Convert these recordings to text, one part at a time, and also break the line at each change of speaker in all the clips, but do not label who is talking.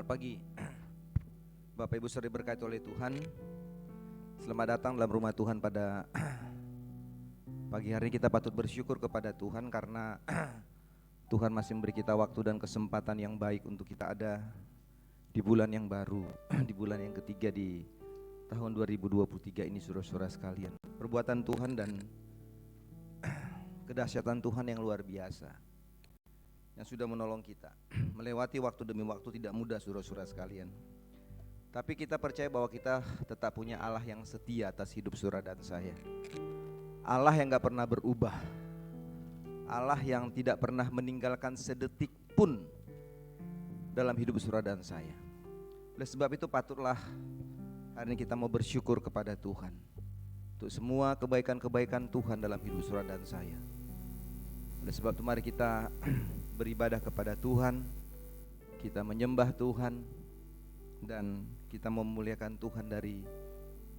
Selamat pagi Bapak Ibu saudara diberkati oleh Tuhan. Selamat datang dalam rumah Tuhan pada pagi hari ini. Kita patut bersyukur kepada Tuhan karena Tuhan masih memberi kita waktu dan kesempatan yang baik untuk kita ada di bulan yang baru, di bulan yang ketiga di tahun 2023 ini, saudara-saudara sekalian. Perbuatan Tuhan dan kedahsyatan Tuhan yang luar biasa yang sudah menolong kita melewati waktu demi waktu. Tidak mudah, saudara-saudara sekalian. Tapi kita percaya bahwa kita tetap punya Allah yang setia atas hidup saudara dan saya. Allah yang gak pernah berubah, Allah yang tidak pernah meninggalkan sedetik pun dalam hidup saudara dan saya. Oleh sebab itu patutlah hari ini kita mau bersyukur kepada Tuhan untuk semua kebaikan-kebaikan Tuhan dalam hidup saudara dan saya. Oleh sebab itu mari kita beribadah kepada Tuhan, kita menyembah Tuhan, dan kita memuliakan Tuhan dari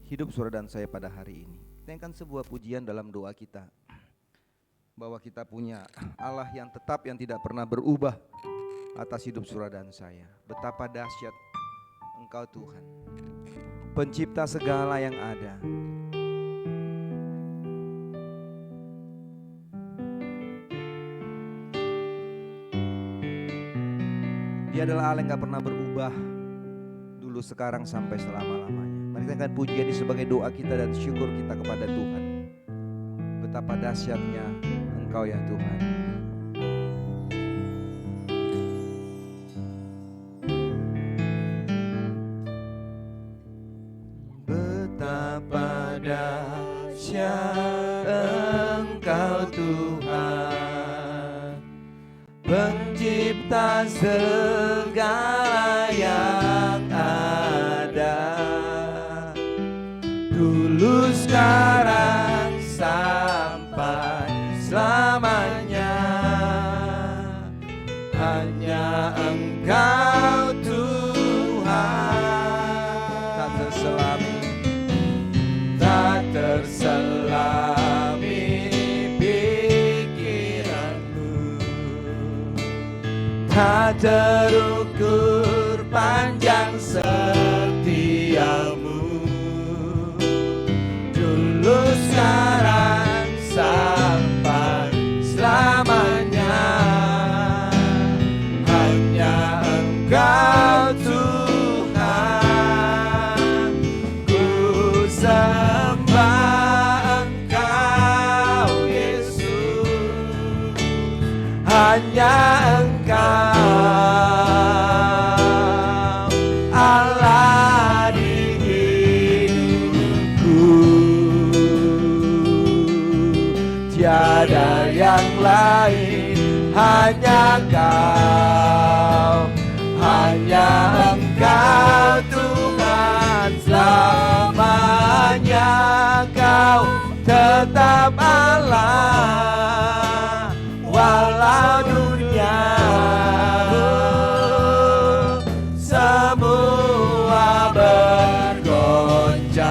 hidup saudara dan saya pada hari ini. Kita ingatkan sebuah pujian dalam doa kita, bahwa kita punya Allah yang tetap, yang tidak pernah berubah atas hidup saudara dan saya. Betapa dahsyat Engkau Tuhan, pencipta segala yang ada. Dia adalah Allah yang gak pernah berubah, dulu, sekarang, sampai selama-lamanya. Mari kita akan pujian ini sebagai doa kita dan syukur kita kepada Tuhan. Betapa dahsyatnya Engkau ya Tuhan. Betapa dahsyat Engkau Tuhan, pencipta segala yang ada, dulu, sekarang, sampai selamanya. Hanya Engkau Tuhan, tak terselami, tak terselami pikiranmu, tak terukur panjang setiamu, dulu, sekarang, sampai selamanya. Hanya Engkau Tuhan, ku sembah Engkau Yesus. Hanya Engkau Allah di hidupku, tiada yang lain. Hanya Kau, hanya Engkau Tuhan, selamanya Kau tetap Allah. Walau dunia semua bergoncang,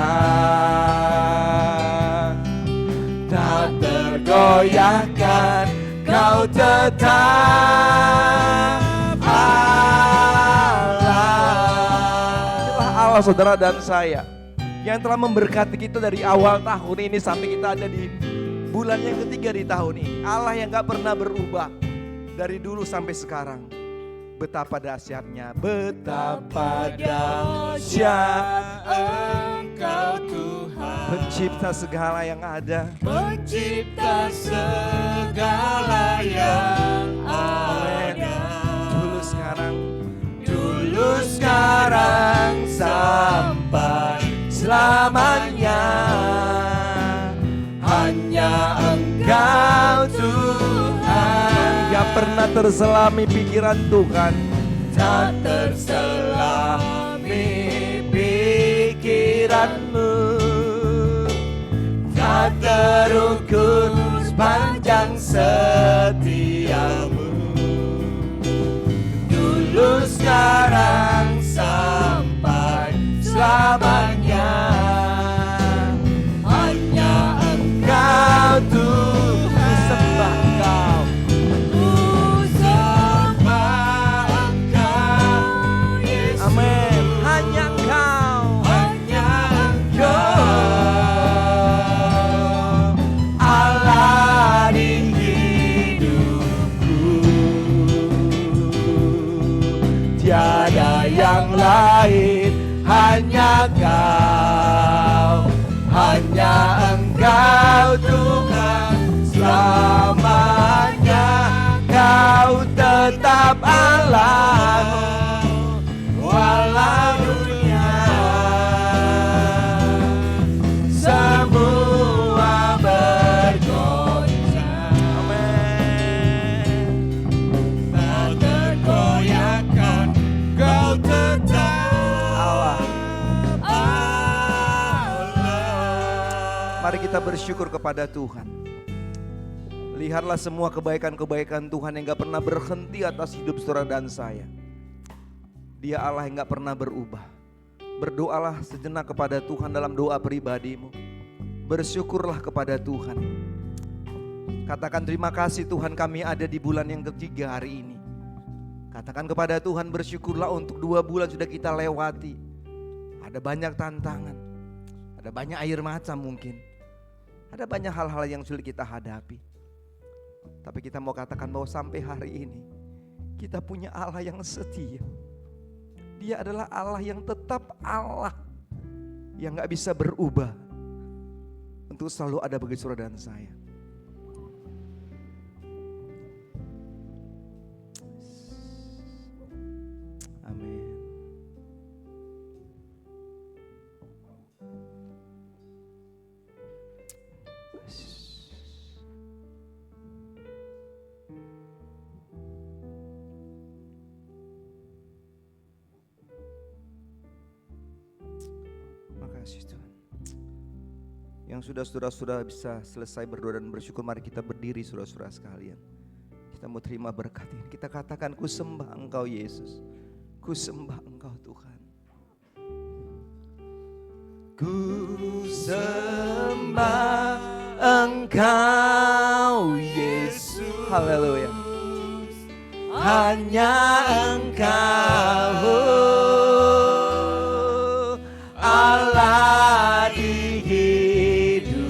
tak tergoyahkan, Kau tetap Allah. Itulah Allah saudara dan saya yang telah memberkati kita dari awal tahun ini sampai kita ada di bulan yang ketiga di tahun ini. Allah yang gak pernah berubah dari dulu sampai sekarang. Betapa dahsyatnya, betapa dahsyat Engkau Tuhan, pencipta segala yang ada,
pencipta segala yang ada,
dulu, sekarang, sampai selamanya. Hanya Engkau Tuhan, gak pernah terselami pikiran Tuhan, tak terselami pikiranmu, tak terukur panjang setiamu, dulu, sekarang, sampai selamanya. Hanya Engkau Tuhan, sembah Kau, sembah Engkau Yesus. yang lain, hanya Kau, hanya Engkau Tuhan selamanya. Kau tetap Allah, walau dunia semua bergoncang. Amin.
Tak tergoyahkan, Kau tetap
Allah.
Allah.
Mari kita bersyukur kepada Tuhan. Lihatlah semua kebaikan-kebaikan Tuhan yang gak pernah berhenti atas hidup saudara dan saya. Dia Allah yang gak pernah berubah. Berdoalah sejenak kepada Tuhan dalam doa pribadimu. Bersyukurlah kepada Tuhan. Katakan terima kasih Tuhan, kami ada di bulan yang ketiga hari ini. Katakan kepada Tuhan, bersyukurlah untuk 2 bulan sudah kita lewati. Ada banyak tantangan, ada banyak air mata mungkin, ada banyak hal-hal yang sulit kita hadapi. Tapi kita mau katakan bahwa sampai hari ini kita punya Allah yang setia. Dia adalah Allah yang tetap Allah, yang gak bisa berubah, untuk selalu ada bagi saudara dan saya. Amin. Makasih Tuhan. Yang sudah saudara-saudara bisa selesai berdoa dan bersyukur, mari kita berdiri saudara-saudara sekalian. Kita mau terima berkat ini. Kita katakan, ku sembah Engkau Yesus, ku sembah Engkau Tuhan. Ku sembah Engkau Yesus. Haleluya. Hanya Engkau Allah di hidupku.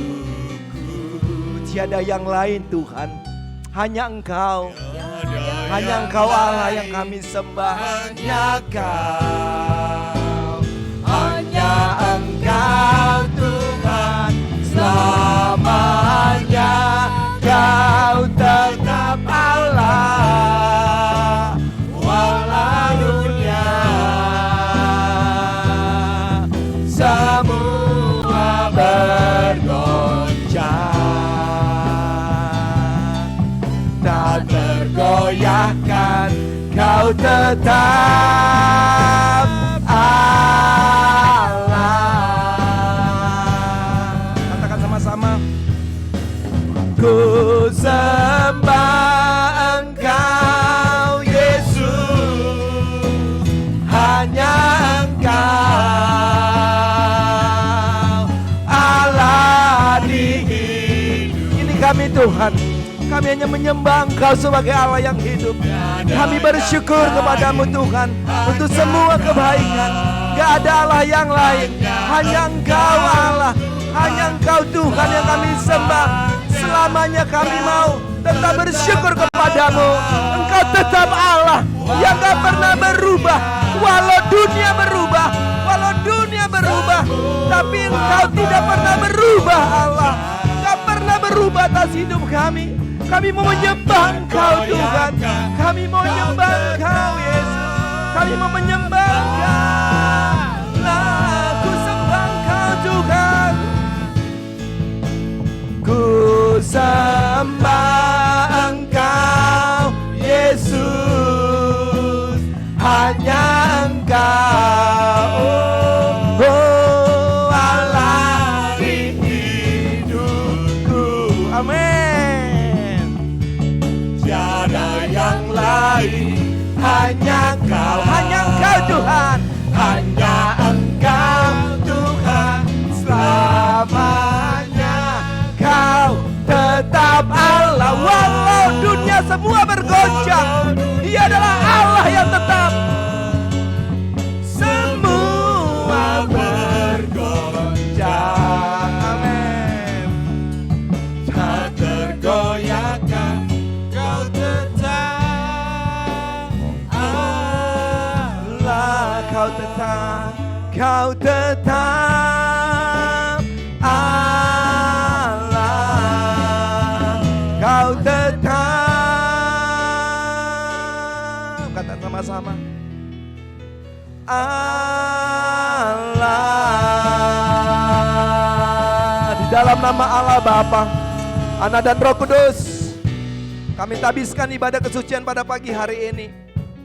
Tiada yang lain Tuhan, hanya Engkau. Hanya Engkau Allah yang kami sembah. Hanya Kau, hanya Engkau Tuhan selamanya. Kau tetap Allah, walau dunia semua bergoncang. Tak tergoyahkan, Kau tetap Allah. Katakan sama-sama. Ku sembah Engkau Yesus, hanya Engkau Allah di hidup. Ini kami Tuhan, kami hanya menyembah Engkau sebagai Allah yang hidup. Kami bersyukur kepadamu Tuhan untuk semua kebaikan. Gak ada Allah yang lain, hanya Engkau Allah, hanya Engkau Tuhan yang kami sembah. Selamanya kami mau tetap bersyukur kepadamu. Engkau tetap Allah yang gak pernah berubah. Walau dunia berubah, walau dunia berubah, tapi Engkau tidak pernah berubah Allah. Gak pernah berubah atas hidup kami. Kami mau menyembah Engkau Tuhan. Kami mau menyembah Engkau Yesus. Kami mau menyembah Engkau. Ku sembah Engkau Tuhan. Ku sembah Engkau Yesus, hanya Engkau Allah di hidupku. Amin. Tiada yang lain, hanya Engkau Tuhan, hanya Engkau Tuhan selamanya. Kau tetap Allah, walau dunia semua bergoncang. Dia adalah Allah yang tetap. Semua bergoncang. Amin. Tak tergoyahkan, Kau tetap Allah. Kau tetap Allah. Kau tetap, kata sama-sama, Allah. Di dalam nama Allah Bapa, Anak dan Roh Kudus, kami tabiskan ibadah kesucian pada pagi hari ini.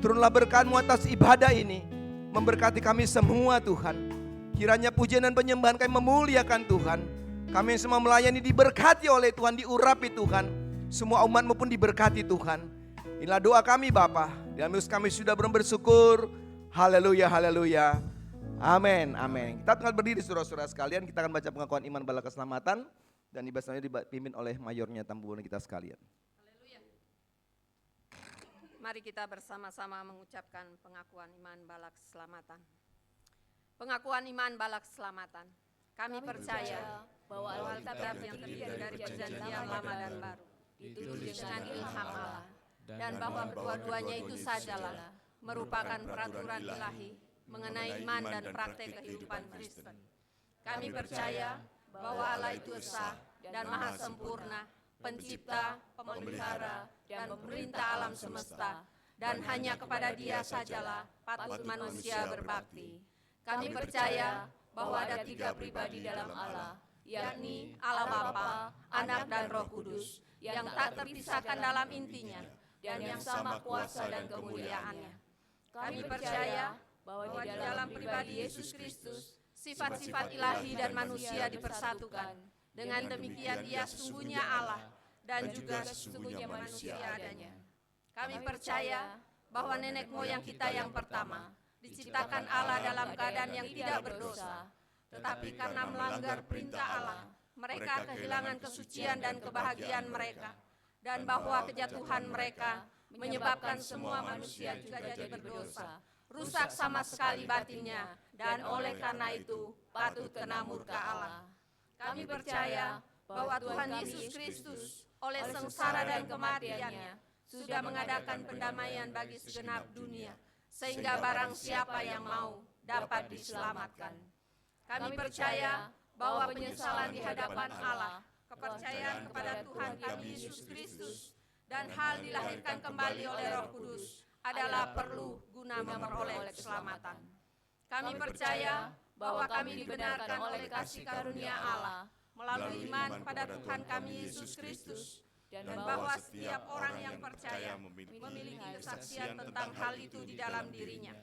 Turunlah berkat-Mu atas ibadah ini, memberkati kami semua Tuhan. Kiranya pujian dan penyembahan kami memuliakan Tuhan. Kami semua melayani diberkati oleh Tuhan, diurapi Tuhan. Semua umat-Mu pun diberkati Tuhan. Inilah doa kami Bapa. Dalam Yesus kami sudah bersyukur. Haleluya, haleluya. Amin, amin. Kita tinggal berdiri saudara-saudara sekalian. Kita akan baca pengakuan iman bala keselamatan. Dan ibadah selanjutnya dipimpin oleh mayornya tambuhan kita sekalian.
Mari kita bersama-sama mengucapkan pengakuan iman bala keselamatan. Pengakuan iman bala keselamatan. Kami percaya bahwa Alkitab yang terdiri dari perjanjian lama dan baru ditulis dengan ilham Allah, dan bahwa kedua-duanya itu sajalah merupakan peraturan ilahi mengenai iman dan praktek kehidupan Kristen. Kami percaya bahwa Allah itu esa dan maha sempurna, pencipta, pemelihara, dan pemerintah alam semesta, dan hanya kepada Dia sajalah patut manusia berbakti. Kami percaya bahwa ada 3 pribadi dalam Allah, yakni Allah Bapa, Anak dan Roh Kudus, yang tak terpisahkan dalam intinya, dan yang sama kuasa dan kemuliaannya. Kami percaya bahwa di dalam pribadi Yesus Kristus, sifat-sifat ilahi dan manusia dipersatukan. Dengan demikian Dia sesungguhnya Allah dan juga sesungguhnya manusia adanya. Kami percaya bahwa nenek moyang kita yang pertama diciptakan Allah dalam keadaan yang tidak berdosa, tetapi karena melanggar perintah Allah, mereka kehilangan kesucian dan kebahagiaan mereka, dan bahwa kejatuhan mereka menyebabkan semua manusia juga jadi berdosa, rusak sama sekali batinnya, dan oleh karena itu patut kena murka Allah. Kami percaya bahwa Tuhan Yesus Kristus oleh sengsara dan kematiannya sudah mengadakan pendamaian bagi segenap dunia, sehingga barang siapa yang mau dapat diselamatkan. Kami percaya bahwa penyesalan di hadapan Allah, kepercayaan kepada Tuhan kami Yesus Kristus, dan hal dilahirkan kembali oleh Roh Kudus adalah perlu guna memperoleh keselamatan. Kami percaya bahwa kami dibenarkan oleh kasih karunia Allah melalui iman pada Tuhan kami Yesus Kristus, dan bahwa setiap orang yang percaya memiliki kesaksian tentang hal itu di dalam dirinya.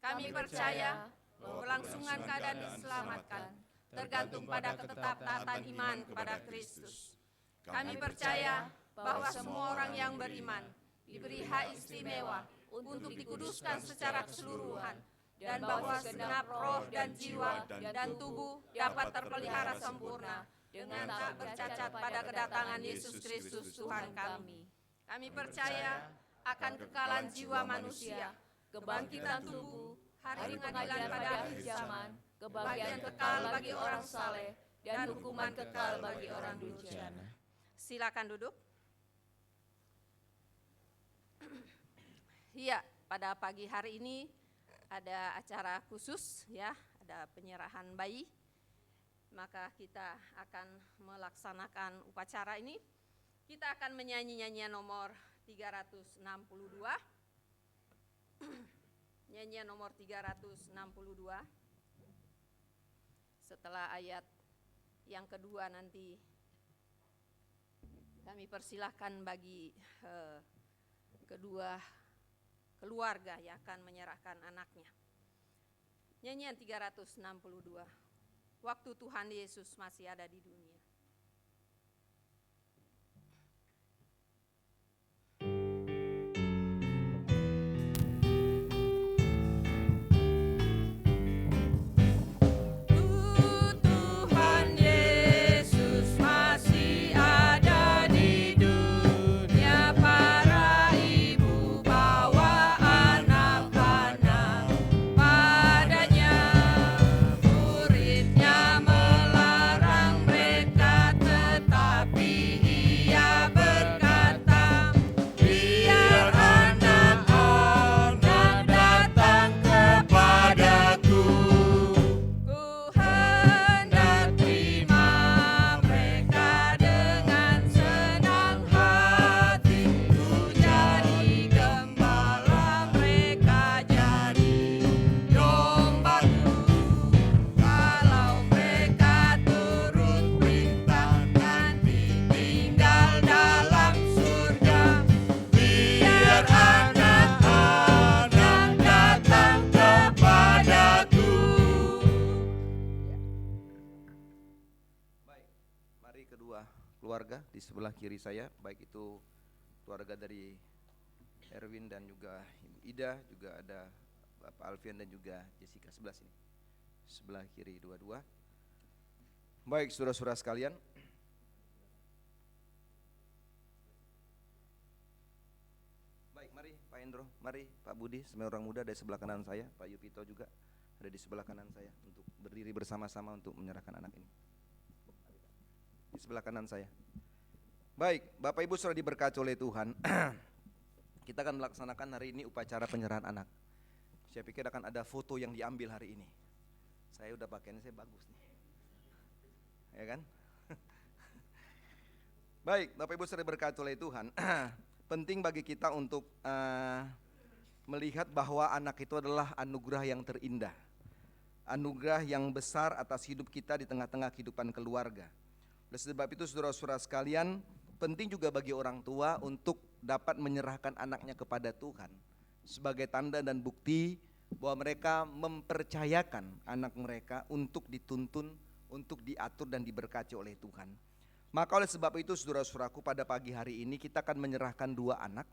Kami percaya bahwa kelangsungan keadaan diselamatkan tergantung pada ketetapan iman kepada Kristus. Kami percaya bahwa semua orang yang beriman diberi hak istimewa untuk dikuduskan secara keseluruhan, dan bahwa segenap roh dan jiwa dan tubuh dapat terpelihara sempurna dengan tak bercacat pada kedatangan Yesus Kristus Tuhan kami. Kami percaya akan kekekalan jiwa manusia, kebangkitan tubuh, hari pengadilan pada akhir zaman, kebahagiaan kekal bagi orang saleh, dan hukuman kekal bagi orang durjana. Silakan duduk. Iya, pada pagi hari ini ada acara khusus ya, ada penyerahan bayi. Maka kita akan melaksanakan upacara ini. Kita akan menyanyi nyanyian nomor 362. Nyanyian nomor 362. Setelah ayat yang kedua nanti kami persilahkan bagi kedua keluarga yang akan menyerahkan anaknya. Nyanyian 362. Waktu Tuhan Yesus masih ada di dunia.
Muridnya melarang mereka
keluarga di sebelah kiri saya, baik itu keluarga dari Erwin dan juga Ibu Ida, juga ada Bapak Alfian dan juga Jessica sebelah sini, sebelah kiri dua-dua. Baik saudara-saudara sekalian, baik mari Pak Endro, mari Pak Budi, semua orang muda dari sebelah kanan saya, Pak Yupito juga ada di sebelah kanan saya untuk berdiri bersama-sama untuk menyerahkan anak ini. Di sebelah kanan saya. Baik, Bapak Ibu sudah diberkati oleh Tuhan. Kita akan melaksanakan hari ini upacara penyerahan anak. Saya pikir akan ada foto yang diambil hari ini. Saya udah pakainya, saya bagus nih. Ya kan? Baik, Bapak Ibu sudah diberkati oleh Tuhan. Penting bagi kita untuk melihat bahwa anak itu adalah anugerah yang terindah. Anugerah yang besar atas hidup kita di tengah-tengah kehidupan keluarga. Oleh sebab itu saudara-saudara sekalian, penting juga bagi orang tua untuk dapat menyerahkan anaknya kepada Tuhan sebagai tanda dan bukti bahwa mereka mempercayakan anak mereka untuk dituntun, untuk diatur dan diberkati oleh Tuhan. Maka oleh sebab itu saudara-saudaraku, pada pagi hari ini kita akan menyerahkan 2 anak.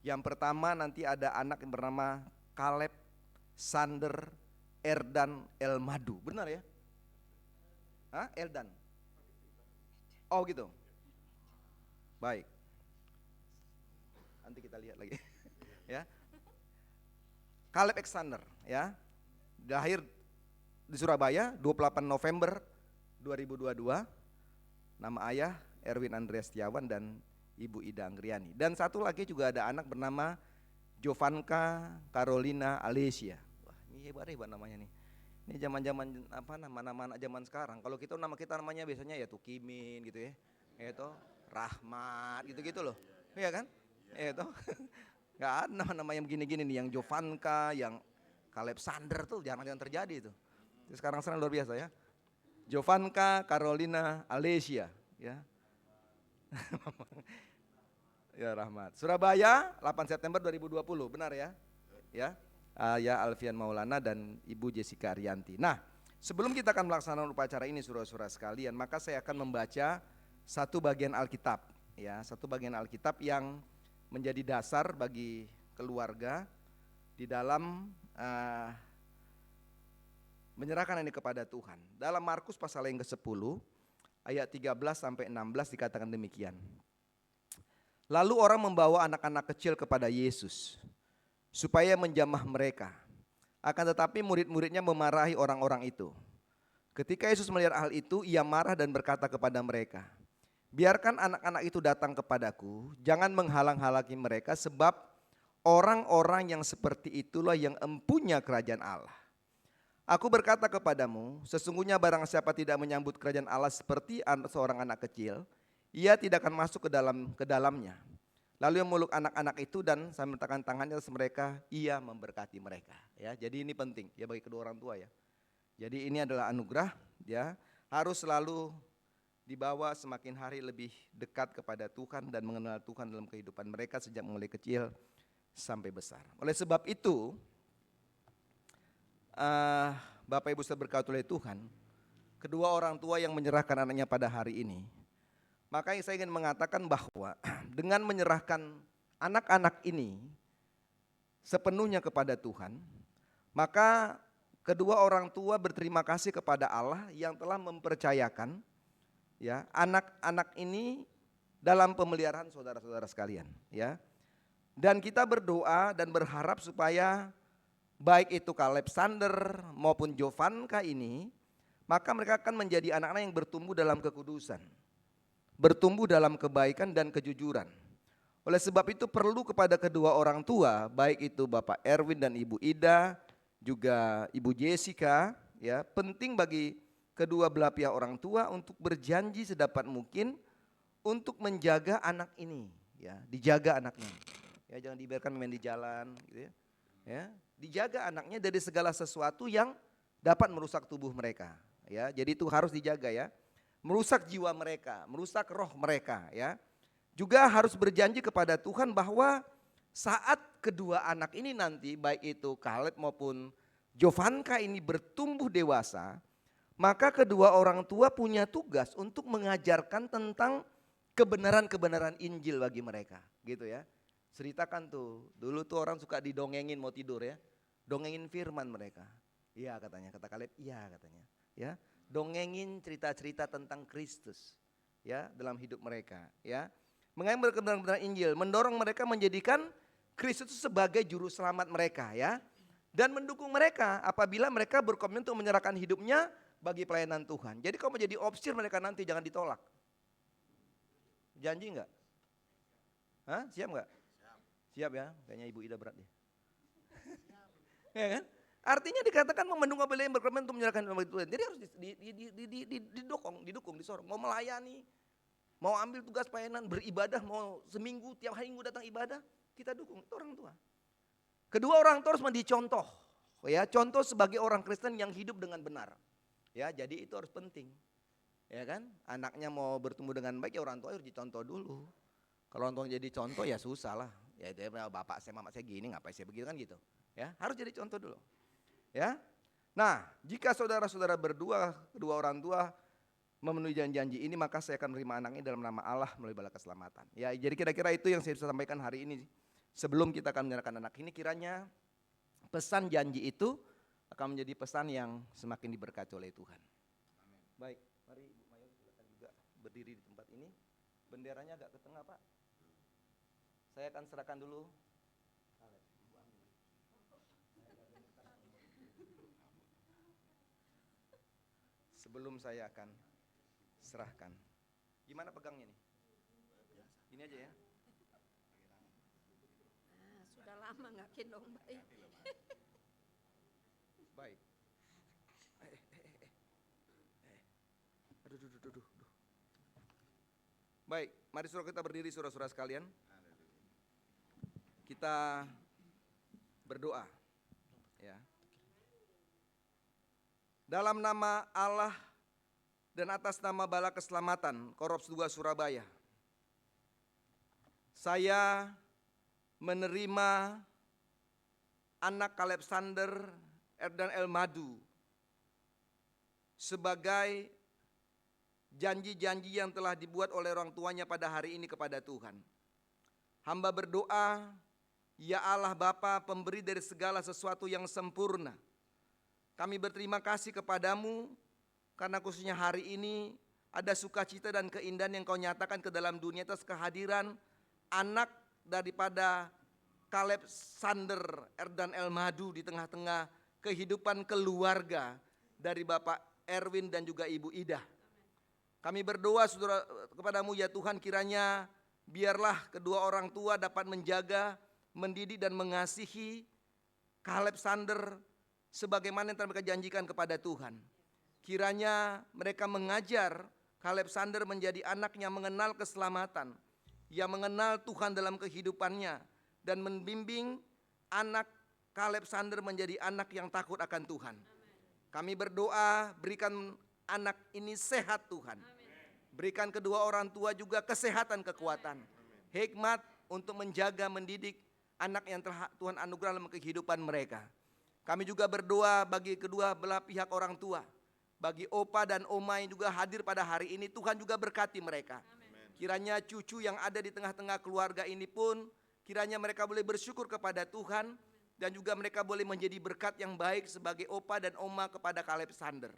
Yang pertama nanti ada anak yang bernama Caleb Sander Erdan Elmadu, benar ya? Hah? Eldan? Oh gitu. Baik. Nanti kita lihat lagi. Ya. Caleb Alexander, ya. Lahir di Surabaya 28 November 2022. Nama ayah Erwin Andreas Setiawan dan Ibu Ida Anggriani. Dan satu lagi juga ada anak bernama Jovanka Carolina Alesia. Wah, ini hebat-hebat namanya nih. Ini zaman-zaman apa, nama-nama anak zaman sekarang. Kalau kita namanya biasanya ya Tukimin gitu ya. Itu Rahmat gitu-gitu loh. Iya kan? Itu. Enggak ada nama-nama yang begini-gini nih, yang Jovanka, yang Caleb Sander tuh jangan-jangan terjadi itu. Sekarang luar biasa ya. Jovanka Carolina Alesia, ya. Ya Rahmat. Surabaya 8 September 2020, benar ya? Ya. Ayah Alfian Maulana dan Ibu Jessica Arianti. Nah, sebelum kita akan melaksanakan upacara ini saudara-saudara sekalian, maka saya akan membaca satu bagian Alkitab, ya, satu bagian Alkitab yang menjadi dasar bagi keluarga di dalam menyerahkan ini kepada Tuhan. Dalam Markus pasal yang ke-10 ayat 13 sampai 16 dikatakan demikian. Lalu orang membawa anak-anak kecil kepada Yesus supaya menjamah mereka. Akan tetapi murid-muridnya memarahi orang-orang itu. Ketika Yesus melihat hal itu, ia marah dan berkata kepada mereka, biarkan anak-anak itu datang kepadaku, jangan menghalang-halangi mereka, sebab orang-orang yang seperti itulah yang empunya kerajaan Allah. Aku berkata kepadamu, sesungguhnya barang siapa tidak menyambut kerajaan Allah seperti seorang anak kecil, ia tidak akan masuk ke dalamnya. Lalu yang meluk anak-anak itu dan sambil meletakkan tangannya atas mereka, ia memberkati mereka. Ya, jadi ini penting ya bagi kedua orang tua ya. Jadi ini adalah anugerah, ya, harus selalu dibawa semakin hari lebih dekat kepada Tuhan dan mengenal Tuhan dalam kehidupan mereka sejak mulai kecil sampai besar. Oleh sebab itu, Bapak Ibu sudah berkati oleh Tuhan, kedua orang tua yang menyerahkan anaknya pada hari ini, maka saya ingin mengatakan bahwa dengan menyerahkan anak-anak ini sepenuhnya kepada Tuhan, maka kedua orang tua berterima kasih kepada Allah yang telah mempercayakan ya anak-anak ini dalam pemeliharaan saudara-saudara sekalian, ya. Dan kita berdoa dan berharap supaya baik itu Caleb Sander maupun Jovanka ini, maka mereka akan menjadi anak-anak yang bertumbuh dalam kekudusan, bertumbuh dalam kebaikan dan kejujuran. Oleh sebab itu perlu kepada kedua orang tua, baik itu Bapak Erwin dan Ibu Ida, juga Ibu Jessica, ya, penting bagi kedua belah pihak orang tua untuk berjanji sedapat mungkin untuk menjaga anak ini, ya, dijaga anaknya. Ya, jangan dibiarkan main di jalan, gitu ya. Ya, dijaga anaknya dari segala sesuatu yang dapat merusak tubuh mereka, ya. Jadi itu harus dijaga ya. Merusak jiwa mereka, merusak roh mereka, ya. Juga harus berjanji kepada Tuhan bahwa saat kedua anak ini nanti, baik itu Caleb maupun Jovanka ini bertumbuh dewasa, maka kedua orang tua punya tugas untuk mengajarkan tentang kebenaran-kebenaran Injil bagi mereka, gitu ya. Ceritakan tuh, dulu tuh orang suka didongengin mau tidur ya, dongengin firman mereka. Iya katanya, kata Kaleb, iya katanya, ya. Dongengin cerita-cerita tentang Kristus, ya, dalam hidup mereka, ya. Mengambil kebenaran-kebenaran Injil, mendorong mereka menjadikan Kristus sebagai juru selamat mereka, ya. Dan mendukung mereka apabila mereka berkomitmen untuk menyerahkan hidupnya bagi pelayanan Tuhan. Jadi kalau menjadi opsir mereka nanti jangan ditolak. Janji enggak? Hah? Siap enggak? Siap ya, kayaknya Ibu Ida berat ya. Ya kan? Artinya dikatakan mendukung apabila yang berkomitmen untuk menyerahkan hidupnya bagi Tuhan. Jadi harus didukung, disorong. Mau melayani, mau ambil tugas pelayanan, beribadah, mau seminggu, tiap hari minggu datang ibadah, kita dukung, itu orang tua. Kedua, orang tua harus menjadi contoh, ya, contoh sebagai orang Kristen yang hidup dengan benar. Ya, jadi itu harus penting. Ya kan? Anaknya mau bertumbuh dengan baik, ya orang tua harus dicontoh dulu. Kalau orang tua jadi contoh ya susah lah. Ya dia bapak saya, mama saya gini, ngapain saya begitu kan gitu. Ya, harus jadi contoh dulu. Ya. Nah, jika saudara-saudara kedua orang tua memenuhi janji-janji ini, maka saya akan menerima anaknya dalam nama Allah melalui bala keselamatan. Ya, jadi kira-kira itu yang saya bisa sampaikan hari ini. Sebelum kita akan menyerahkan anak ini, kiranya pesan janji itu akan menjadi pesan yang semakin diberkati oleh Tuhan. Baik, mari Ibu Mayor silakan juga berdiri di tempat ini. Benderanya agak ke tengah, Pak. Saya akan serahkan dulu. Sebelum saya akan serahkan. Gimana pegangnya nih? Ini aja ya.
Nah, sudah lama nggak gendong bayi.
Baik. Aduh. Baik, mari saudara kita berdiri saudara-saudara sekalian. Kita berdoa. Ya. Dalam nama Allah dan atas nama Bala Keselamatan Korps 2 Surabaya, saya menerima anak Alexander Erdan El Madu sebagai janji-janji yang telah dibuat oleh orang tuanya pada hari ini kepada Tuhan. Hamba berdoa, ya Allah Bapa, pemberi dari segala sesuatu yang sempurna, kami berterima kasih kepadamu karena khususnya hari ini ada sukacita dan keindahan yang kau nyatakan ke dalam dunia atas kehadiran anak daripada Kaleb Sander Erdan El Madu di tengah-tengah kehidupan keluarga dari Bapak Erwin dan juga Ibu Ida. Kami berdoa saudara kepadamu ya Tuhan, kiranya biarlah kedua orang tua dapat menjaga, mendidik dan mengasihi Kaleb Sander sebagaimana yang telah mereka janjikan kepada Tuhan. Kiranya mereka mengajar Kaleb Sander menjadi anak yang mengenal keselamatan, yang mengenal Tuhan dalam kehidupannya, dan membimbing anak Kaleb Sander menjadi anak yang takut akan Tuhan. Kami berdoa berikan anak ini sehat Tuhan. Berikan kedua orang tua juga kesehatan, kekuatan, hikmat untuk menjaga, mendidik anak yang telah Tuhan anugerah dalam kehidupan mereka. Kami juga berdoa bagi kedua belah pihak orang tua, bagi opa dan oma yang juga hadir pada hari ini, Tuhan juga berkati mereka. Kiranya cucu yang ada di tengah-tengah keluarga ini pun, kiranya mereka boleh bersyukur kepada Tuhan, dan juga mereka boleh menjadi berkat yang baik sebagai opa dan oma kepada Kaleb Sander.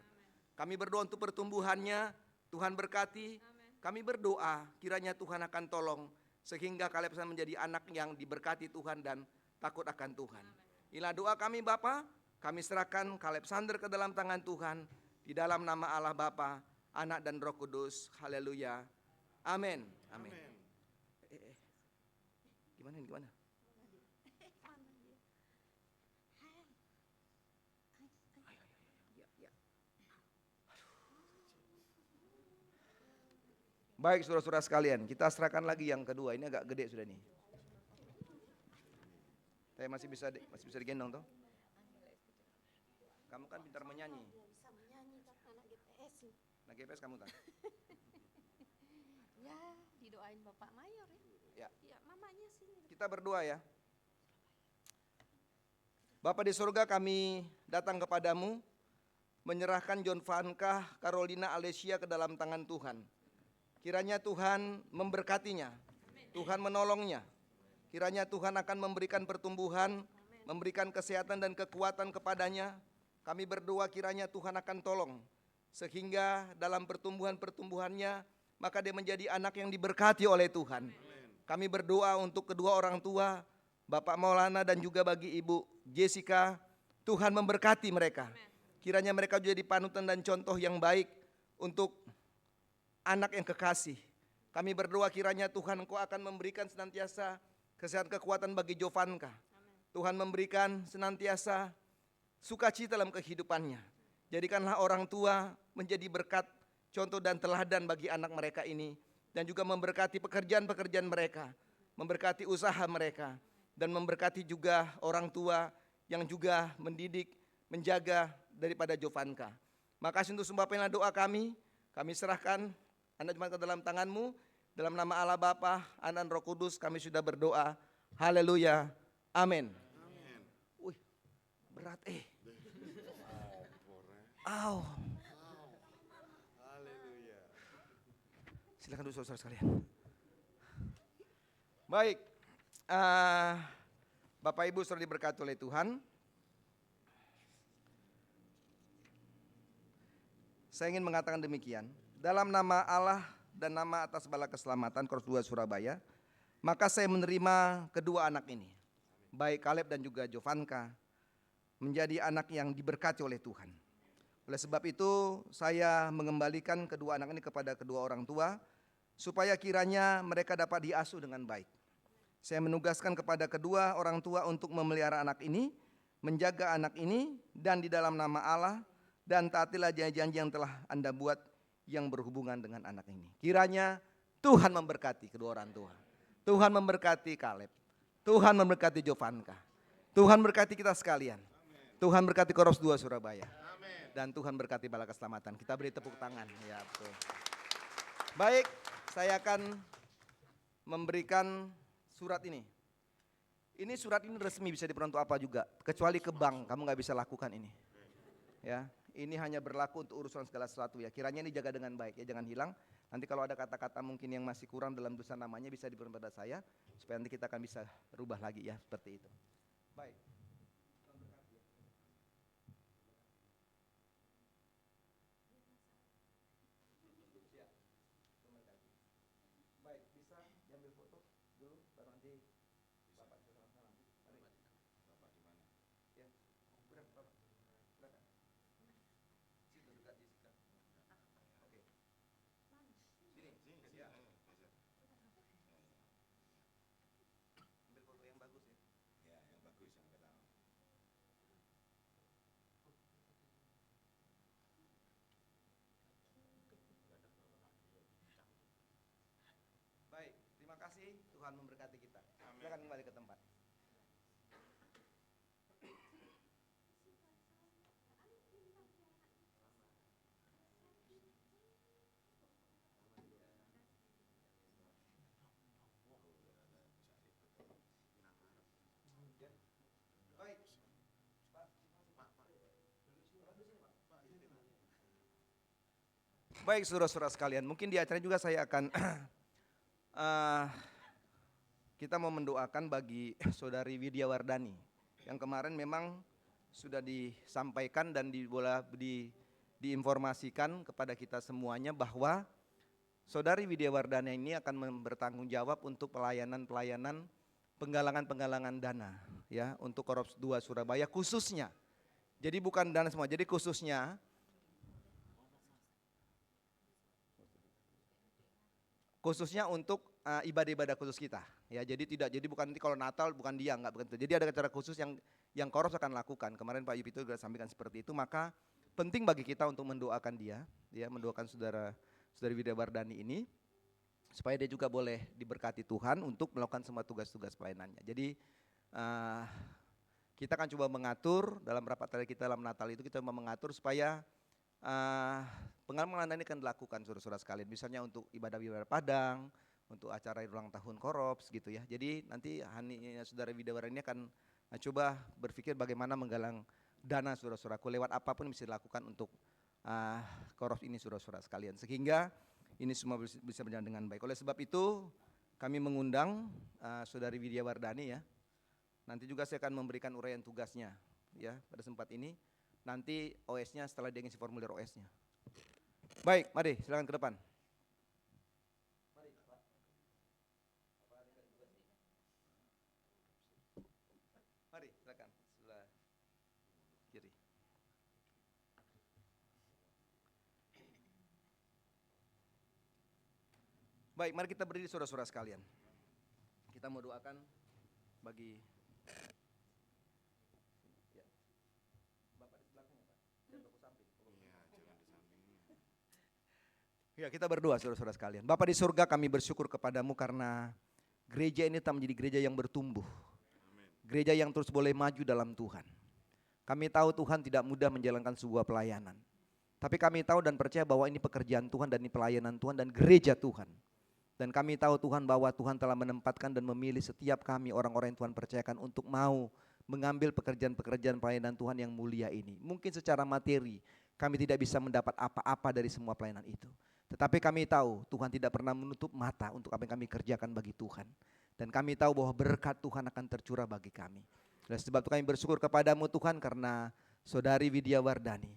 Kami berdoa untuk pertumbuhannya, Tuhan berkati. Kami berdoa kiranya Tuhan akan tolong, sehingga Kaleb Sander menjadi anak yang diberkati Tuhan dan takut akan Tuhan. Inilah doa kami Bapa, kami serahkan Kaleb Sander ke dalam tangan Tuhan, di dalam nama Allah Bapa, Anak dan Roh Kudus. Haleluya. Amin. Amin. Gimana? Baik saudara-saudara sekalian, kita serahkan lagi yang kedua. Ini agak gede sudah nih. Saya masih bisa digendong toh? Kamu kan pintar menyanyi.
Bisa menyanyi kan anak GPS nih.
Nah GPS kamu tak?
Ya, didoain Bapak Mayor ya.
Ya.
Ya, mamanya sini.
Kita berdoa ya. Bapa di surga, kami datang kepadamu menyerahkan John Vankah Carolina Alesia ke dalam tangan Tuhan. Kiranya Tuhan memberkatinya, Tuhan menolongnya. Kiranya Tuhan akan memberikan pertumbuhan, memberikan kesehatan dan kekuatan kepadanya. Kami berdoa kiranya Tuhan akan tolong, sehingga dalam pertumbuhan-pertumbuhannya, maka dia menjadi anak yang diberkati oleh Tuhan. Kami berdoa untuk kedua orang tua, Bapak Maulana dan juga bagi Ibu Jessica, Tuhan memberkati mereka. Kiranya mereka jadi panutan dan contoh yang baik untuk anak yang kekasih. Kami berdoa kiranya Tuhan Engkau akan memberikan senantiasa kesehatan kekuatan bagi Jovanka. Tuhan memberikan senantiasa sukacita dalam kehidupannya. Jadikanlah orang tua menjadi berkat, contoh dan teladan bagi anak mereka ini. Dan juga memberkati pekerjaan-pekerjaan mereka, memberkati usaha mereka, dan memberkati juga orang tua yang juga mendidik, menjaga daripada Jovanka. Makasih untuk semua pena doa kami serahkan anak Jovanka dalam tangan-Mu. Dalam nama Allah Bapa, Anak, dan Roh Kudus kami sudah berdoa. Haleluya, amin. Wih, berat Au. Silakan duduk saudara sekalian. Baik, Bapak Ibu sudah diberkati oleh Tuhan. Saya ingin mengatakan demikian. Dalam nama Allah dan nama atas bala keselamatan Koros 2 Surabaya, maka saya menerima kedua anak ini, baik Kaleb dan juga Jovanka, menjadi anak yang diberkati oleh Tuhan. Oleh sebab itu saya mengembalikan kedua anak ini kepada kedua orang tua, supaya kiranya mereka dapat diasuh dengan baik. Saya menugaskan kepada kedua orang tua untuk memelihara anak ini, menjaga anak ini, dan di dalam nama Allah, dan taatilah janji-janji yang telah Anda buat yang berhubungan dengan anak ini. Kiranya Tuhan memberkati kedua orang tua. Tuhan memberkati Kaleb. Tuhan memberkati Jovanka. Tuhan berkati kita sekalian. Tuhan berkati Koros 2 Surabaya. Dan Tuhan berkati bala keselamatan. Kita beri tepuk tangan. Ya, betul. Baik, saya akan memberikan surat ini. Ini surat ini resmi, bisa diperoleh untuk apa juga. Kecuali ke bank, kamu gak bisa lakukan ini. Ya, ini hanya berlaku untuk urusan segala sesuatu ya. Kiranya ini jaga dengan baik ya, jangan hilang. Nanti kalau ada kata-kata mungkin yang masih kurang dalam tulisan namanya bisa diberikan pada saya. Supaya nanti kita akan bisa rubah lagi ya, seperti itu. Baik. Baik, bisa diambil foto dulu, baru nanti Bapak bisa sama-sama nanti. Mari. Bapak di mana? Ya, udah Bapak. Silakan. Situ dekat Jessica. Oke. Sini. Ya. Ambil foto yang bagus ya. Ya, yang bagus yang pertama. Baik, terima kasih. Tuhan memberkati kita. Silakan kembali ke tempat. Baik. Baik, saudara-saudara sekalian, mungkin di acara juga saya akan kita mau mendoakan bagi saudari Widya Wardani yang kemarin memang sudah disampaikan dan diinformasikan kepada kita semuanya bahwa saudari Widya Wardani ini akan bertanggung jawab untuk pelayanan penggalangan dana ya untuk Koros 2 Surabaya khususnya. Jadi bukan dana semua, jadi khususnya untuk ibadah-ibadah khusus kita ya. Jadi bukan nanti kalau Natal bukan dia, enggak begitu. Jadi ada acara khusus yang Koros akan lakukan. Kemarin Pak Yupito juga sampaikan seperti itu, maka penting bagi kita untuk mendoakan dia ya, mendoakan saudari Widya Wardani ini supaya dia juga boleh diberkati Tuhan untuk melakukan semua tugas-tugas pelayanannya. Jadi kita akan coba mengatur dalam rapat kita dalam Natal itu, kita mau mengatur supaya pengalaman ini akan dilakukan saudara-saudara sekalian. Misalnya untuk ibadah Padang, untuk acara ulang tahun Korops gitu ya. Jadi nanti saudara Widya Wardani ini akan coba berpikir bagaimana menggalang dana saudara-saudaraku lewat apapun yang bisa dilakukan untuk Korops ini saudara-saudara sekalian. Sehingga ini semua bisa berjalan dengan baik. Oleh sebab itu kami mengundang Saudari Widya Wardani ya. Nanti juga saya akan memberikan uraian tugasnya ya pada sempat ini. Nanti OS-nya setelah dia ngisi formulir OS-nya. Baik, mari silakan ke depan. Mari silakan sebelah kiri. Baik, mari kita berdiri saudara-saudara sekalian. Kita mau doakan bagi ya. Bapak di belakangnya, Pak. Jangan baku samping. Ya, kita berdoa saudara-saudara sekalian. Bapa di surga, kami bersyukur kepadamu karena gereja ini tak menjadi gereja yang bertumbuh. Gereja yang terus boleh maju dalam Tuhan. Kami tahu Tuhan tidak mudah menjalankan sebuah pelayanan. Tapi kami tahu dan percaya bahwa ini pekerjaan Tuhan dan ini pelayanan Tuhan dan gereja Tuhan. Dan kami tahu Tuhan bahwa Tuhan telah menempatkan dan memilih setiap kami orang-orang yang Tuhan percayakan untuk mau mengambil pekerjaan-pekerjaan pelayanan Tuhan yang mulia ini. Mungkin secara materi kami tidak bisa mendapat apa-apa dari semua pelayanan itu. Tetapi kami tahu Tuhan tidak pernah menutup mata untuk apa yang kami kerjakan bagi Tuhan. Dan kami tahu bahwa berkat Tuhan akan tercurah bagi kami. Oleh sebab itu kami bersyukur kepadamu Tuhan karena Saudari Widya Wardani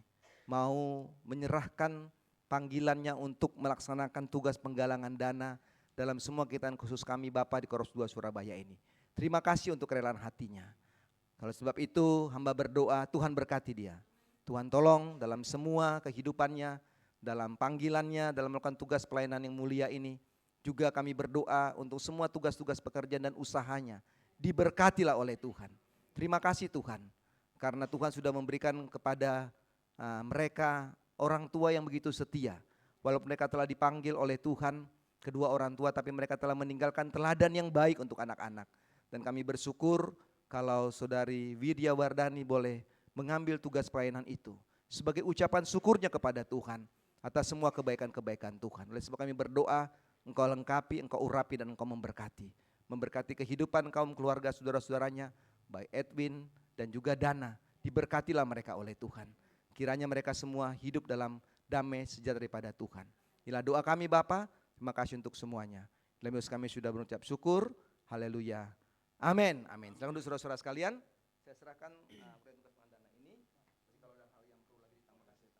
mau menyerahkan panggilannya untuk melaksanakan tugas penggalangan dana dalam semua kegiatan khusus kami Bapa di Koros 2 Surabaya ini. Terima kasih untuk kerelaan hatinya. Kalau sebab itu hamba berdoa Tuhan berkati dia. Tuhan tolong dalam semua kehidupannya, dalam panggilannya, dalam melakukan tugas pelayanan yang mulia ini. Juga kami berdoa untuk semua tugas-tugas pekerjaan dan usahanya. Diberkatilah oleh Tuhan. Terima kasih Tuhan. Karena Tuhan sudah memberikan kepada mereka orang tua yang begitu setia. Walaupun mereka telah dipanggil oleh Tuhan, kedua orang tua, tapi mereka telah meninggalkan teladan yang baik untuk anak-anak. Dan kami bersyukur kalau Saudari Widya Wardani boleh mengambil tugas pelayanan itu sebagai ucapan syukurnya kepada Tuhan atas semua kebaikan-kebaikan Tuhan. Oleh sebab kami berdoa, Engkau lengkapi, Engkau urapi dan Engkau memberkati. Memberkati kehidupan kaum keluarga saudara-saudaranya, baik Edwin dan juga Dana. Diberkatilah mereka oleh Tuhan. Kiranya mereka semua hidup dalam damai sejahtera daripada Tuhan. Inilah doa kami Bapa. Terima kasih untuk semuanya. Dalam kami sudah berucap syukur. Haleluya. Amin. Amin. Silakan untuk saudara-saudara sekalian. Saya serahkan tugas pengandana ini. Jadi kalau ada hal yang perlu lagi ditambahkan,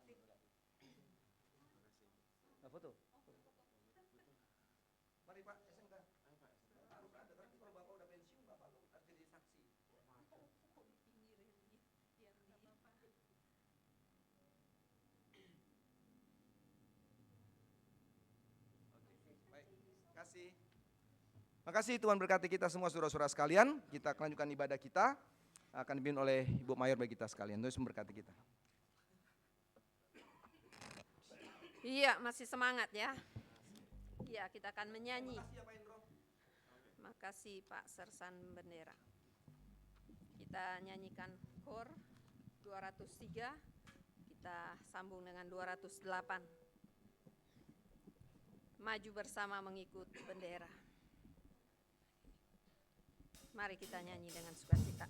saya tambahkan. Nah, foto. Mari Pak, SMK. Harus ada, karena kalau Bapak udah pensiun, Bapak harus jadi saksi. Kasih. Makasih Tuhan berkati kita semua saudara-saudara sekalian. Kita akan lanjutkan ibadah kita. Akan dipimpin oleh Ibu Mayor bagi kita sekalian. Tuhan memberkati kita.
Iya, masih semangat ya. Iya, kita akan menyanyi. Makasih Pak Sersan Bendera. Kita nyanyikan KOR 203. Kita sambung dengan 208. Maju bersama mengikut bendera. Mari kita nyanyi dengan sukacita.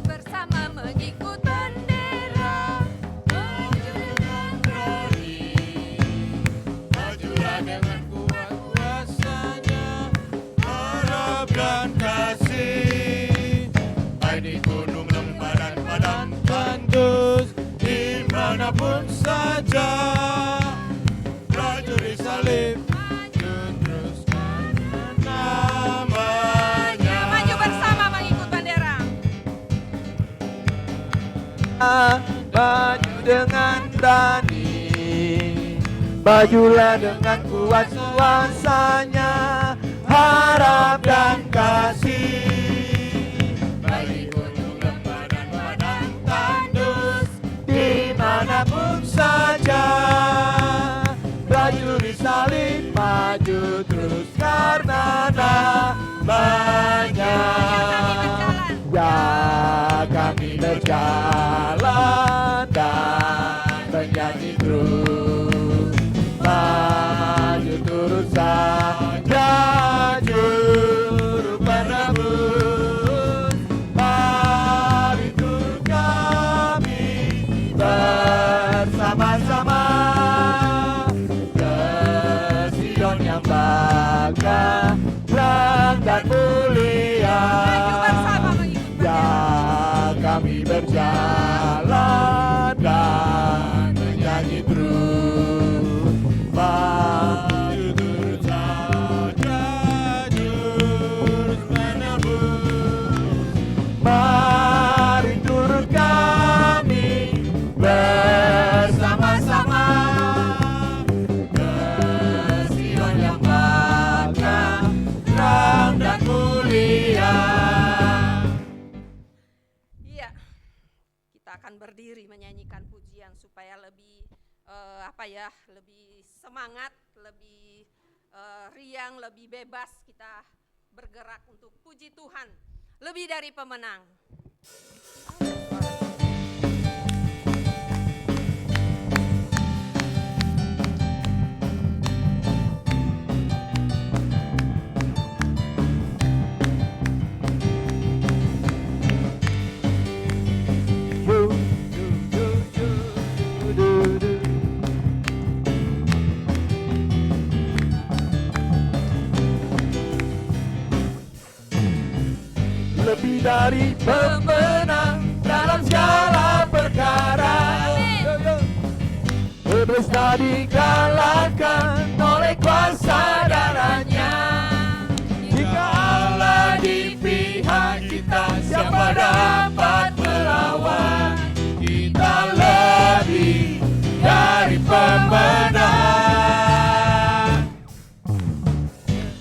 Bersama mengikut bendera, maju dengan berani,
majulah dengan kuat kuasanya, harap dan kasih, baik di gunung lembah dan padang tandus, dimanapun saja, prajurit salib maju teruskan namanya.
maju bersama mengikut bendera.
Maju dengan berani, majulah dengan kuat kuasanya, harap dan kasih,
Baik gunung lembah dan padang tandus,
dimanapun saja, prajurit salib maju terus karena namanya. Ya kami berjalan dan menyanyi terus, maju terus saja juru penebus,
berdiri menyanyikan pujian supaya lebih lebih semangat, lebih riang, lebih bebas kita bergerak untuk puji Tuhan lebih dari pemenang.
Lebih dari pemenang dalam segala perkara. Iblis tak dikalahkan oleh kuasa darahnya. Jika Allah di pihak kita, siapa dapat melawan? Kita lebih dari pemenang.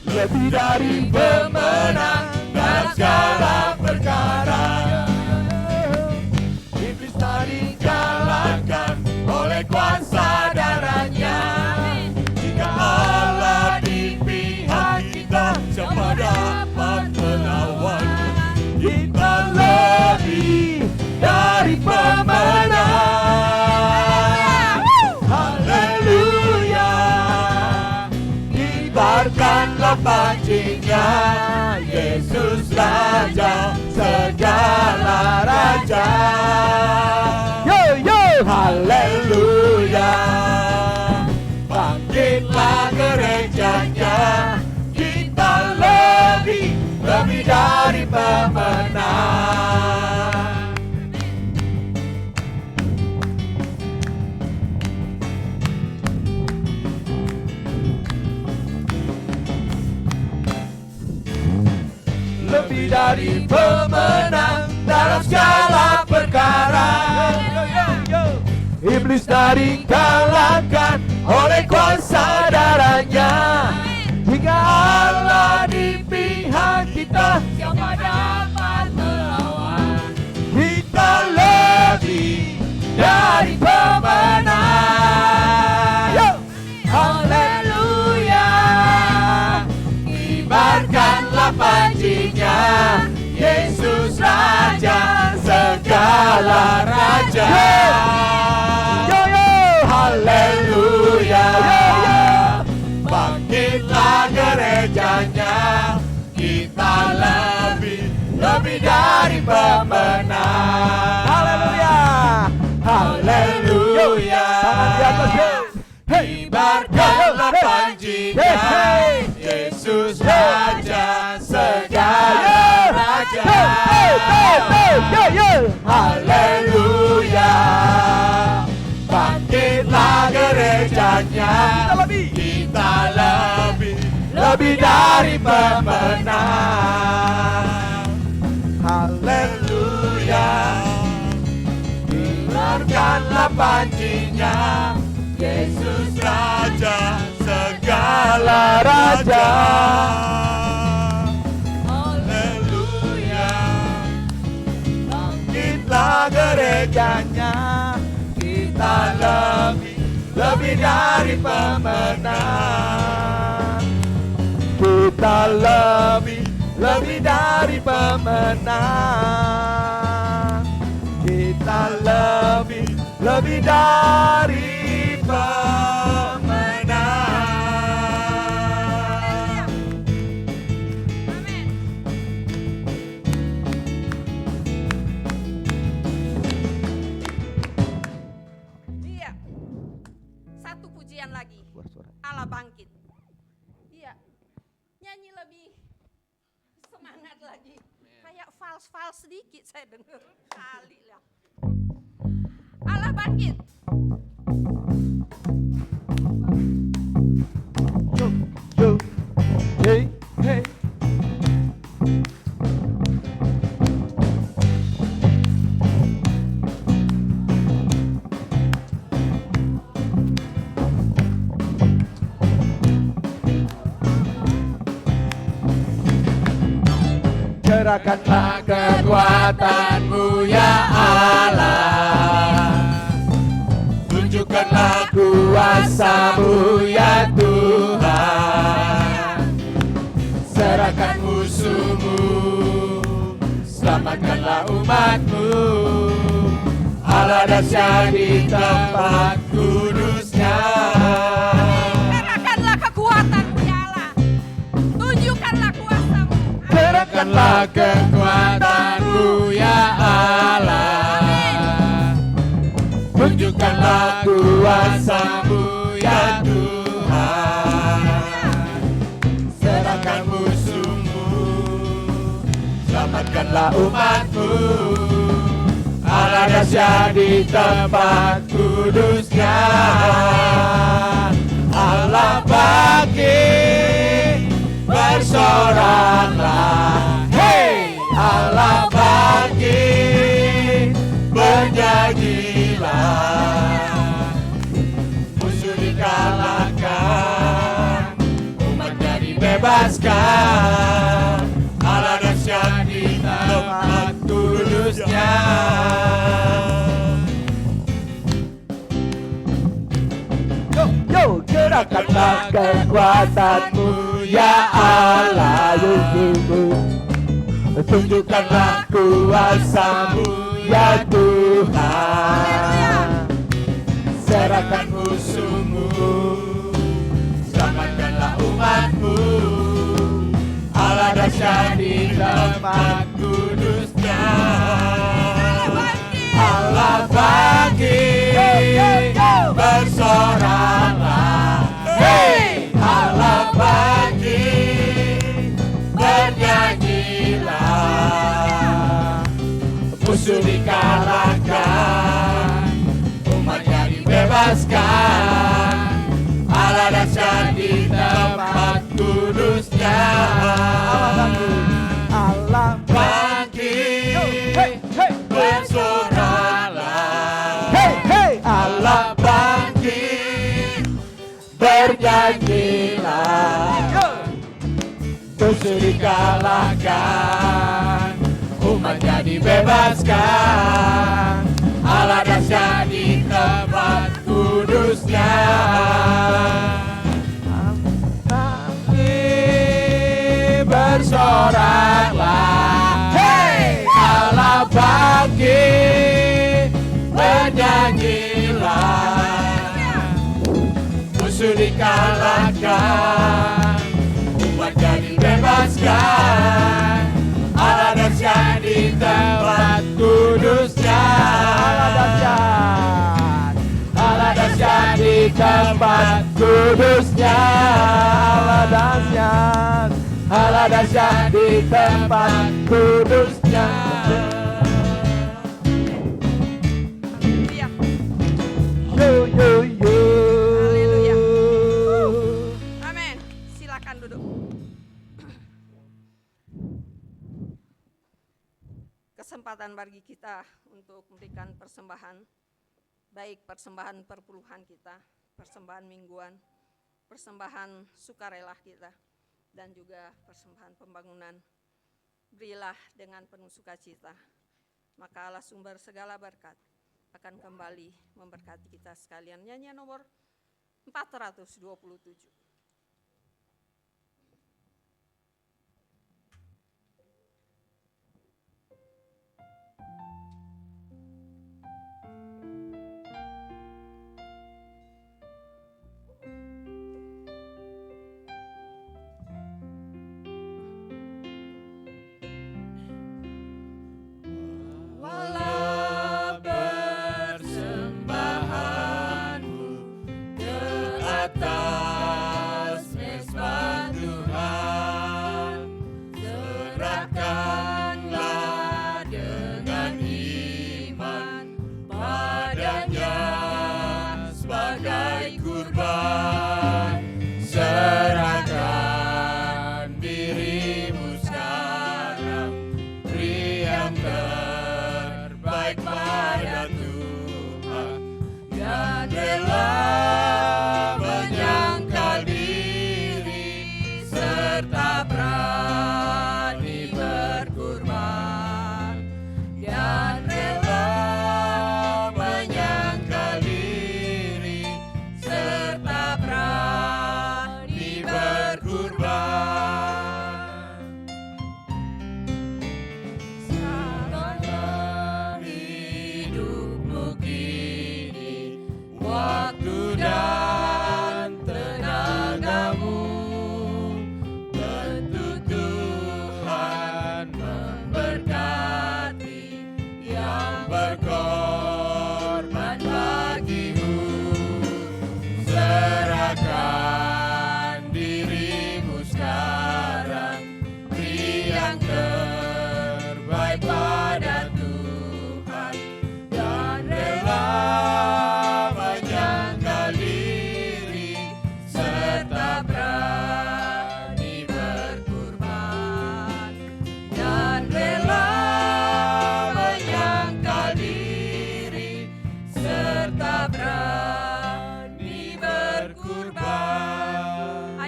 Lebih dari pemenang dalam segala perkara. Iblis tak dikalahkan oleh kuasa darahnya. Jika Allah di pihak kita, siapa dapat melawan? Kita lebih dari pemenang. Haleluya. Kibarkanlah pancinya, Yesus Raja segala raja. Yo yo, haleluya. Bangkitlah gerejanya, kita lebih dari pemenang. Lebih dari pemenang dalam segala perkara. Iblis tak dikalahkan oleh kuasa darahnya. Jika Allah di pihak kita, siapa dapat melawan? Kita lebih dari pemenang. Haleluya. Kibarkanlah pancinya, Yesus Raja segala raja. Haleluya. Bangkitlah gerejanya, kita lebih dari pemenang. Haleluya. Haleluya. Kibarkanlah pancinya, Yesus Raja segala raja. Haleluya. Bangkitlah gerejanya, kita lebih dari pemenang. Haleluya. Kibarkanlah pancinya, Yesus Raja segala raja. Haleluya. Bangkitlah gerejanya, kita lebih dari pemenang. Kita lebih dari pemenang. Kita lebih dari pemenang.
Amin. Iya. Satu pujian lagi. Allah bangkit. Iya. Nyanyi lebih semangat lagi. Kayak fals sedikit saya dengar. Kali lah. Allah bangkit.
Yo, hey, hey. Kerahkanlah kekuatan-Mu ya Allah. kuasa-Mu ya Tuhan. Serahkan musuh-Mu, selamatkanlah umat-Mu. Allah dahsyat di tempat kudus-Nya.
Serahkanlah kekuatan-Mu ya Allah. Tunjukkanlah kuasa-Mu.
Serahkanlah kekuatan-Mu ya Allah. Tunjukkanlah kuasa-Mu ya Tuhan. Serahkan musuh-Mu, selamatkanlah umat-Mu. Allah dahsyat di tempat kudus-Nya. Allah bangkit, bersoraklah. Hey, Allah bangkit, bernyanyilah. Musuh dikalahkan, umatnya dibebaskan. Allah dahsyat di tempat kudus-Nya. Yo, gerakkanlah kekuatan-Mu ya Allah. Tunjukkanlah kuasa-Mu ya Tuhan. Serahkan musuh-Mu, selamatkanlah umat-Mu. Allah dahsyat di tempat kudus-Nya. Allah bangkit, bersoraklah. Hey, Allah bangkit, bernyanyilah. Musuh dikalahkan, umatnya dibebaskan. Allah dahsyat di tempat kudus-Nya. Allah bangkit, bersoraklah. Allah bangkit, bernyanyilah. Musuh dikalahkan, umatnya dibebaskan. Allah dahsyat di tempat kudus-Nya. Bersoraklah. Hey, Allah bangkit, bernyanyilah. Musuh dikalahkan, umatnya dibebaskan. Allah dahsyat di tempat kudus-Nya. Allah dahsyat di tempat kudus-Nya. Allah dahsyat di tempat kudus-Nya. Yo yo yo.
Haleluya. Amin. Silakan duduk. Kesempatan bagi kita untuk memberikan persembahan, baik persembahan perpuluhan kita, persembahan mingguan, persembahan sukarela kita, dan juga persembahan pembangunan. Berilah dengan penuh sukacita, maka Allah sumber segala berkat akan kembali memberkati kita sekalian. Nyanyian nomor 427.
Walau persembahanmu ke atas mesbah Tuhan, serahkanlah dengan iman padanya sebagai kurban. Serahkan dirimu sekarang, beri yang terbaik pada Tuhan, dan rela menyangkal diri serta berani berkorban, dan rela menyangkal diri serta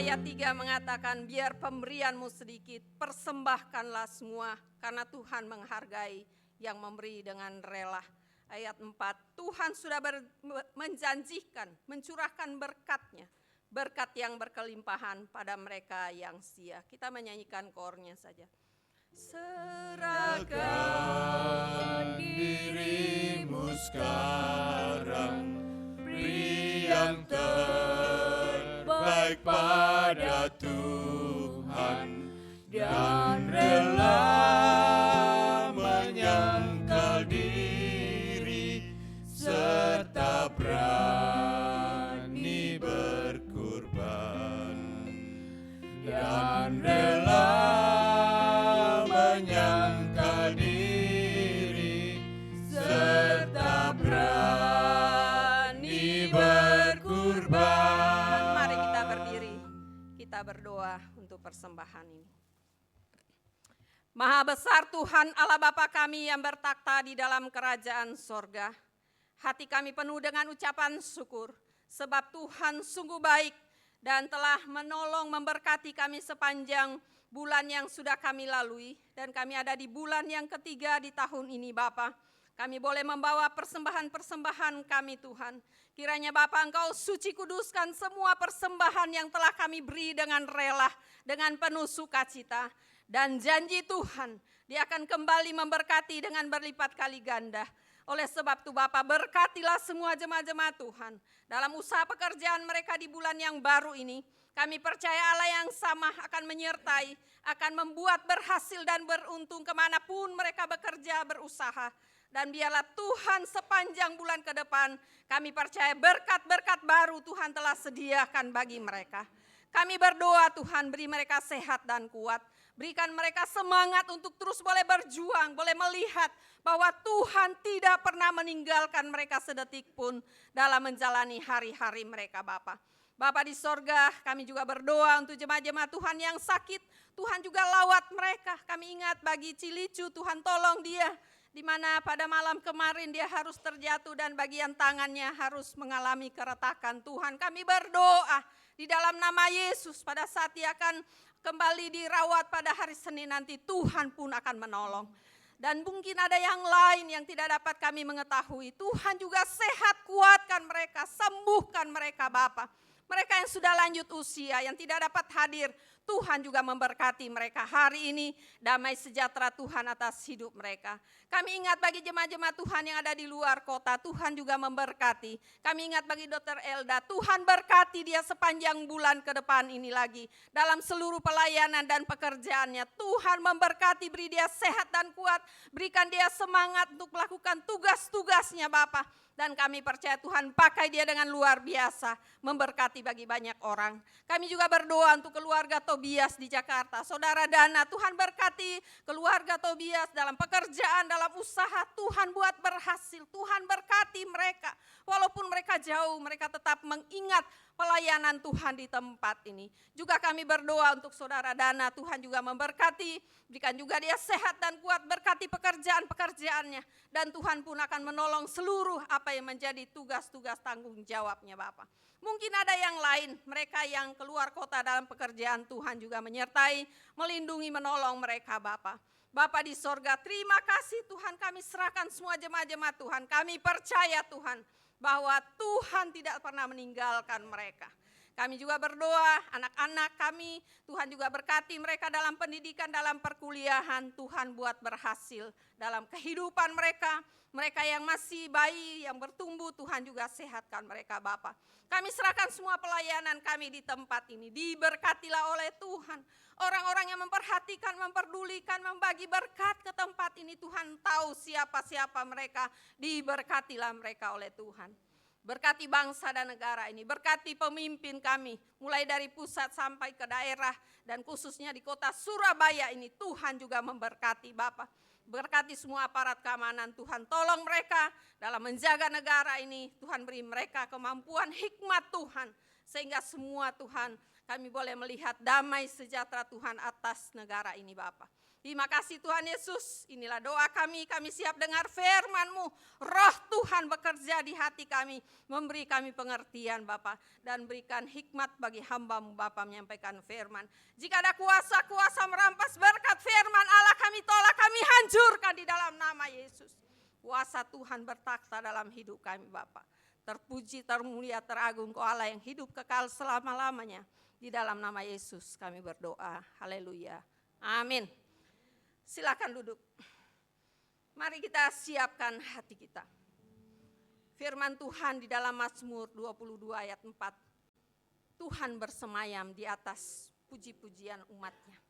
ayat 3 mengatakan, biar pemberianmu sedikit, persembahkanlah semua, karena Tuhan menghargai yang memberi dengan rela. Ayat 4, Tuhan sudah menjanjikan, mencurahkan berkat-Nya, berkat yang berkelimpahan pada mereka yang setia. Kita menyanyikan kornya saja. Serahkan
dirimu sekarang, beri yang terbaik pada Tuhan, dan rela menyangkal diri serta berani berkorban, dan rela menyangkal diri serta berani berkorban.
Mari kita berdiri, kita berdoa untuk persembahan ini. Maha besar Tuhan Allah Bapa kami yang bertakhta di dalam kerajaan sorga. Hati kami penuh dengan ucapan syukur, sebab Tuhan sungguh baik dan telah menolong memberkati kami sepanjang bulan yang sudah kami lalui. Dan kami ada di bulan yang ketiga di tahun ini Bapa. Kami boleh membawa persembahan-persembahan kami Tuhan. Kiranya Bapa Engkau suci kuduskan semua persembahan yang telah kami beri dengan rela, dengan penuh sukacita. Dan janji Tuhan, Dia akan kembali memberkati dengan berlipat kali ganda. Oleh sebab itu Bapa, berkatilah semua jemaat-jemaat Tuhan dalam usaha pekerjaan mereka di bulan yang baru ini. Kami percaya Allah yang sama akan menyertai, akan membuat berhasil dan beruntung kemanapun mereka bekerja, berusaha. Dan biarlah Tuhan sepanjang bulan ke depan, kami percaya berkat-berkat baru Tuhan telah sediakan bagi mereka. Kami berdoa Tuhan, beri mereka sehat dan kuat. Berikan mereka semangat untuk terus boleh berjuang, boleh melihat bahwa Tuhan tidak pernah meninggalkan mereka sedetik pun dalam menjalani hari-hari mereka Bapa. Bapa di sorga, kami juga berdoa untuk jemaat-jemaat Tuhan yang sakit. Tuhan juga lawat mereka. Kami ingat bagi Cilicu, Tuhan tolong dia. Di mana pada malam kemarin dia harus terjatuh dan bagian tangannya harus mengalami keretakan. Tuhan, kami berdoa di dalam nama Yesus pada saat dia akan kembali dirawat pada hari Senin nanti, Tuhan pun akan menolong. Dan mungkin ada yang lain yang tidak dapat kami mengetahui. Tuhan juga sehat, kuatkan mereka, sembuhkan mereka Bapa. Mereka yang sudah lanjut usia, yang tidak dapat hadir, Tuhan juga memberkati mereka hari ini. Damai sejahtera Tuhan atas hidup mereka. Kami ingat bagi jemaat-jemaat Tuhan yang ada di luar kota, Tuhan juga memberkati. Kami ingat bagi Dr. Elda, Tuhan berkati dia sepanjang bulan ke depan ini lagi. Dalam seluruh pelayanan dan pekerjaannya, Tuhan memberkati, beri dia sehat dan kuat. Berikan dia semangat untuk melakukan tugas-tugasnya Bapa. Dan kami percaya Tuhan pakai dia dengan luar biasa, memberkati bagi banyak orang. Kami juga berdoa untuk keluarga Tobias di Jakarta. Saudara Dana, Tuhan berkati keluarga Tobias dalam pekerjaan, dalam usaha. Tuhan buat berhasil, Tuhan berkati mereka. Walaupun mereka jauh, mereka tetap mengingat pelayanan Tuhan di tempat ini. Juga kami berdoa untuk saudara Dana, Tuhan juga memberkati, berikan juga dia sehat dan kuat, berkati pekerjaan-pekerjaannya. Dan Tuhan pun akan menolong seluruh apa yang menjadi tugas-tugas tanggung jawabnya Bapak. Mungkin ada yang lain, mereka yang keluar kota dalam pekerjaan, Tuhan juga menyertai, melindungi, menolong mereka Bapak. Bapa di sorga, terima kasih Tuhan, kami serahkan semua jemaat-jemaat Tuhan. Kami percaya Tuhan, bahwa Tuhan tidak pernah meninggalkan mereka. Kami juga berdoa, anak-anak kami, Tuhan juga berkati mereka dalam pendidikan, dalam perkuliahan. Tuhan buat berhasil dalam kehidupan mereka. Mereka yang masih bayi, yang bertumbuh, Tuhan juga sehatkan mereka Bapa. Kami serahkan semua pelayanan kami di tempat ini. Diberkatilah oleh Tuhan. Orang-orang yang memperhatikan, memperdulikan, membagi berkat ke tempat ini. Tuhan tahu siapa-siapa mereka. Diberkatilah mereka oleh Tuhan. Berkati bangsa dan negara ini, berkati pemimpin kami, mulai dari pusat sampai ke daerah, dan khususnya di kota Surabaya ini, Tuhan juga memberkati Bapak. Berkati semua aparat keamanan, Tuhan tolong mereka dalam menjaga negara ini, Tuhan beri mereka kemampuan hikmat Tuhan, sehingga semua Tuhan kami boleh melihat damai sejahtera Tuhan atas negara ini Bapa. Terima kasih Tuhan Yesus, inilah doa kami siap dengar firman-Mu. Roh Tuhan bekerja di hati kami, memberi kami pengertian Bapa, dan berikan hikmat bagi hamba-Mu Bapa menyampaikan firman. Jika ada kuasa-kuasa merampas berkat firman Allah, kami tolak, kami hancurkan di dalam nama Yesus. Kuasa Tuhan bertakhta dalam hidup kami Bapa. Terpuji, termulia, teragung Kau Allah yang hidup kekal selama-lamanya. Di dalam nama Yesus kami berdoa. Haleluya. Amin. Silakan duduk. Mari kita siapkan hati kita. Firman Tuhan di dalam Mazmur 22 ayat 4. Tuhan bersemayam di atas puji-pujian umatnya.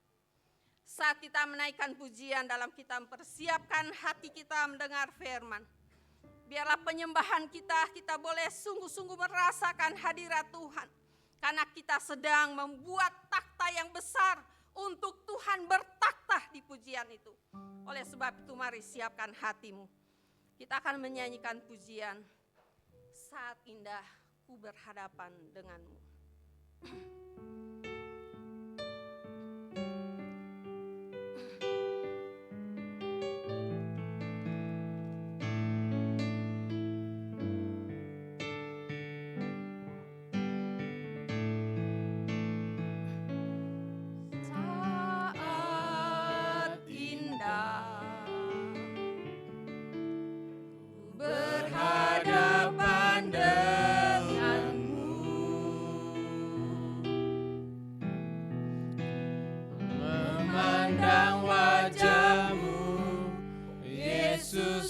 Saat kita menaikkan pujian dalam kita mempersiapkan hati kita mendengar firman. Biarlah penyembahan kita boleh sungguh-sungguh merasakan hadirat Tuhan. Karena kita sedang membuat takhta yang besar untuk Tuhan bertakhta di pujian itu. Oleh sebab itu mari siapkan hatimu. Kita akan menyanyikan pujian Saat Indah Ku Berhadapan Denganmu.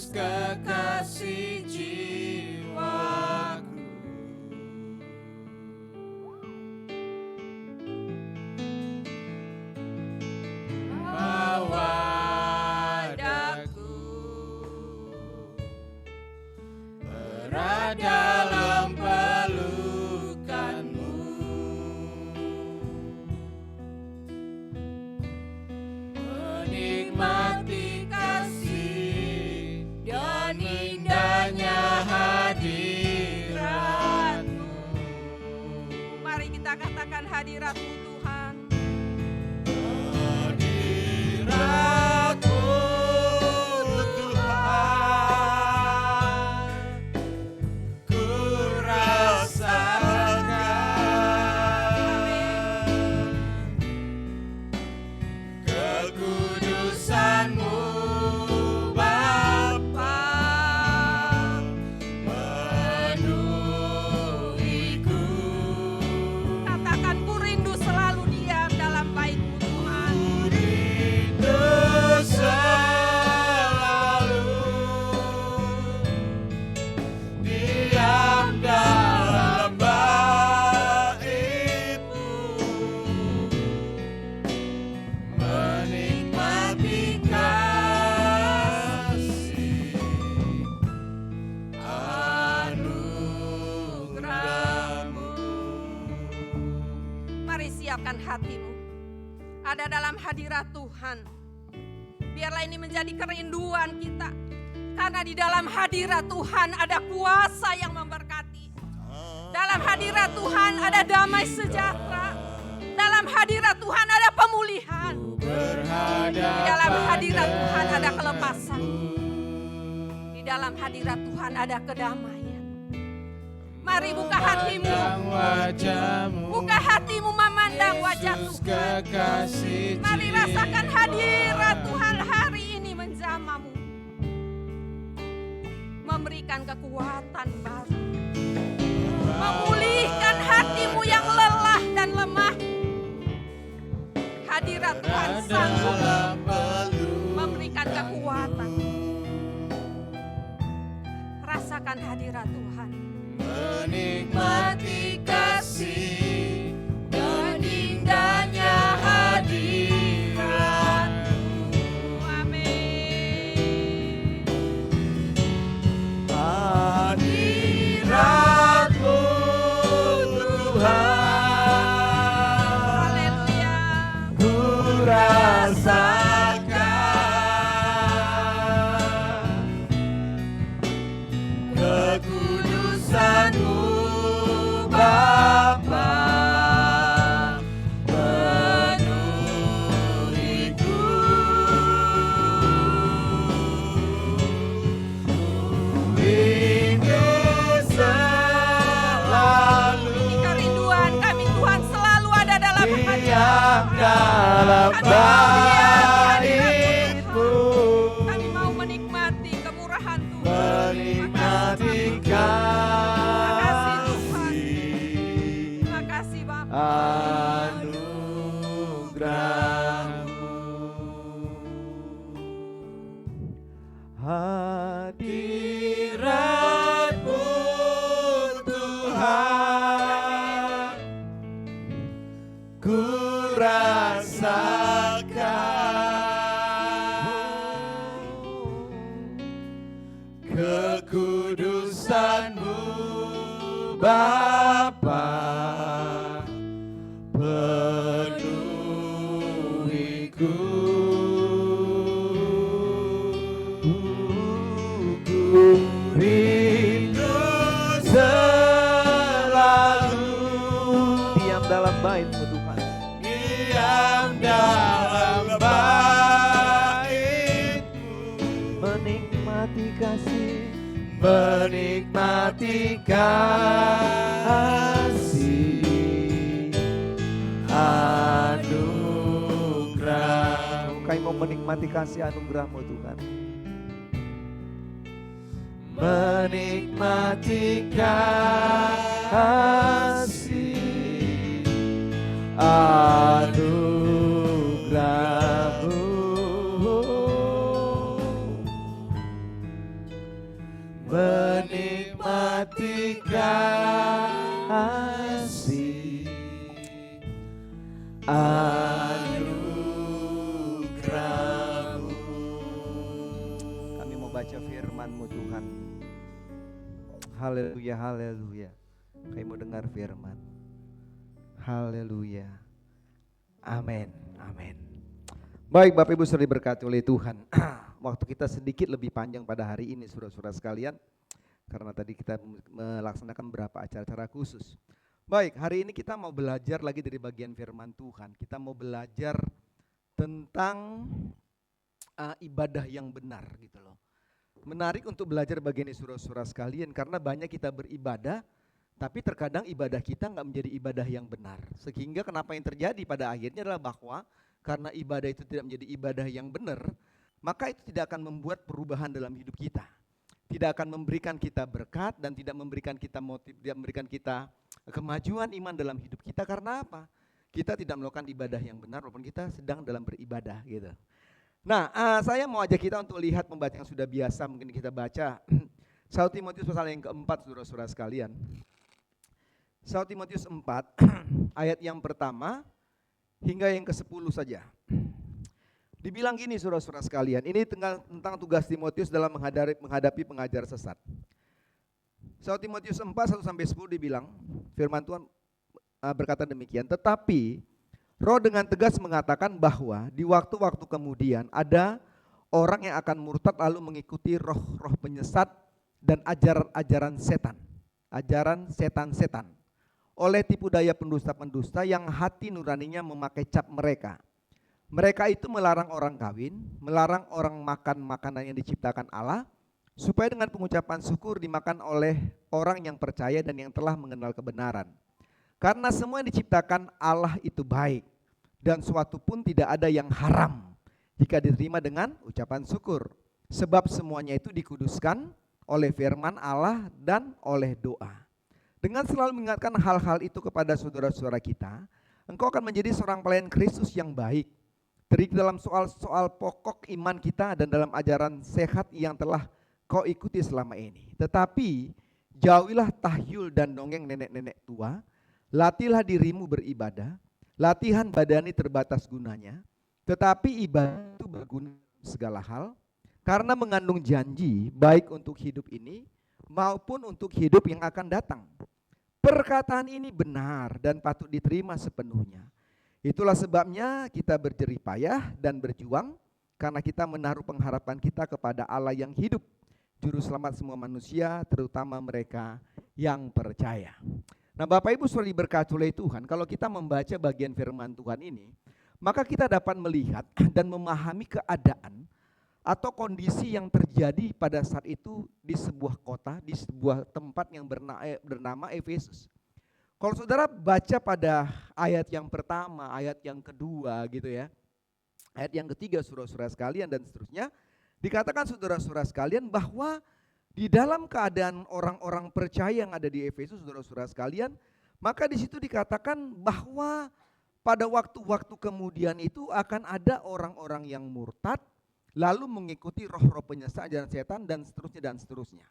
Kekasih jiwaku, bawa daku berada dalam pelukanmu, menikmati kasih dan indahnya hadirat-Mu.
Mari kita katakan hadirat-Mu Tuhan.
Hadirat-Mu Tuhan, ku rasakan kekudusan-Mu Bapa, menuhiku.
Katakan ku rindu selalu diam dalam bait-Mu Tuhan.
Rindu selalu diam dalam bait-Mu, menikmati kasih anugerah-Mu.
Mari siapkan hatimu. Ada dalam hadirat Tuhan. Biarlah ini menjadi kerinduan kita. Karena di dalam hadirat Tuhan ada kuasa yang memberkati. Dalam hadirat Tuhan ada damai sejahtera. Dalam hadirat Tuhan ada pemulihan. Di dalam hadirat Tuhan ada kelepasan. Di dalam hadirat Tuhan ada kedamaian. Mari buka hatimu. Buka hatimu memandang wajah Tuhan. Mari rasakan hadirat Tuhan hari ini menjamamu. Memberikan kekuatan baru. Memulihkan hatimu yang lelah dan lemah. Hadirat Tuhan sanggup memberikan kekuatan. Rasakan hadirat Tuhan.
Menikmati kasih dan indahnya hadirat-Mu.
Amin.
Hadirat-Mu Tuhan,
Haleluya.
ku rasakan kekudusan-Mu yang dalam bait-Mu,
Kami mau menikmati kemurahan Tuhan.
menikmati kasih
Terima kasih Bapa.
anugerah-Mu. Hadirat-Mu Tuhan, ku rasakan kekudusan-Mu Bapa, penuhiku. Ku rindu selalu
Diam dalam bait-Mu Tuhan.
diam dalam bait-Mu,
Menikmati kasih,
menikmati kasih anugerah-Mu.
kami mau menikmati kasih anugerah-Mu Tuhan.
Menikmati kasih anugerah-Mu, menikmati kasih anugerah-Mu.
Kami mau baca firman-Mu Tuhan. Haleluya, haleluya. Kami mau dengar firman. Haleluya. Amin, amin. Baik Bapak Ibu saudara diberkati oleh Tuhan. Waktu kita sedikit lebih panjang pada hari ini saudara-saudara sekalian. Karena tadi kita melaksanakan beberapa acara-acara khusus. Baik, hari ini kita mau belajar lagi dari bagian firman Tuhan. Kita mau belajar tentang ibadah yang benar gitu loh. Menarik untuk belajar bagian ini saudara-saudara sekalian karena banyak kita beribadah tapi terkadang ibadah kita nggak menjadi ibadah yang benar. Sehingga kenapa yang terjadi pada akhirnya adalah bahwa karena ibadah itu tidak menjadi ibadah yang benar, maka itu tidak akan membuat perubahan dalam hidup kita. Tidak akan memberikan kita berkat dan tidak memberikan kita motiv, tidak memberikan kita kemajuan iman dalam hidup kita. Karena apa? Kita tidak melakukan ibadah yang benar walaupun kita sedang dalam beribadah gitu. Nah, saya mau ajak kita untuk lihat pembaca yang sudah biasa mungkin kita baca 1 Timotius pasal yang keempat saudara-saudara sekalian. 1 Timotius 4 ayat yang pertama hingga yang ke-10 saja. Dibilang gini saudara-saudara sekalian, ini tentang tugas Timotius dalam menghadapi pengajar sesat. 1 Timotius 4, 1-10 dibilang, firman Tuhan berkata demikian, tetapi Roh dengan tegas mengatakan bahwa di waktu-waktu kemudian ada orang yang akan murtad lalu mengikuti roh-roh penyesat dan ajaran-ajaran setan. Ajaran setan-setan. Oleh tipu daya pendusta-pendusta yang hati nuraninya memakai cap mereka. Mereka itu melarang orang kawin, melarang orang makan makanan yang diciptakan Allah, supaya dengan pengucapan syukur dimakan oleh orang yang percaya dan yang telah mengenal kebenaran. Karena semua yang diciptakan Allah itu baik dan suatu pun tidak ada yang haram jika diterima dengan ucapan syukur. Sebab semuanya itu dikuduskan oleh firman Allah dan oleh doa. Dengan selalu mengingatkan hal-hal itu kepada saudara-saudara kita, engkau akan menjadi seorang pelayan Kristus yang baik. Terik dalam soal-soal pokok iman kita dan dalam ajaran sehat yang telah kau ikuti selama ini. Tetapi jauhilah tahyul dan dongeng nenek-nenek tua. Latihlah dirimu beribadah, latihan badani terbatas gunanya, tetapi ibadah itu berguna segala hal, karena mengandung janji baik untuk hidup ini maupun untuk hidup yang akan datang. Perkataan ini benar dan patut diterima sepenuhnya. Itulah sebabnya kita berjerih payah dan berjuang, karena kita menaruh pengharapan kita kepada Allah yang hidup, Juru Selamat semua manusia, terutama mereka yang percaya. Nah Bapak Ibu saudara diberkati oleh Tuhan, kalau kita membaca bagian firman Tuhan ini, maka kita dapat melihat dan memahami keadaan atau kondisi yang terjadi pada saat itu di sebuah kota, di sebuah tempat yang bernama Efesus. Kalau saudara baca pada ayat yang pertama, ayat yang kedua gitu ya, ayat yang ketiga saudara-saudara sekalian dan seterusnya, dikatakan saudara-saudara sekalian bahwa di dalam keadaan orang-orang percaya yang ada di Efesus saudara-saudara sekalian, maka di situ dikatakan bahwa pada waktu-waktu kemudian itu akan ada orang-orang yang murtad, lalu mengikuti roh-roh penyesat, ajaran setan dan seterusnya dan seterusnya.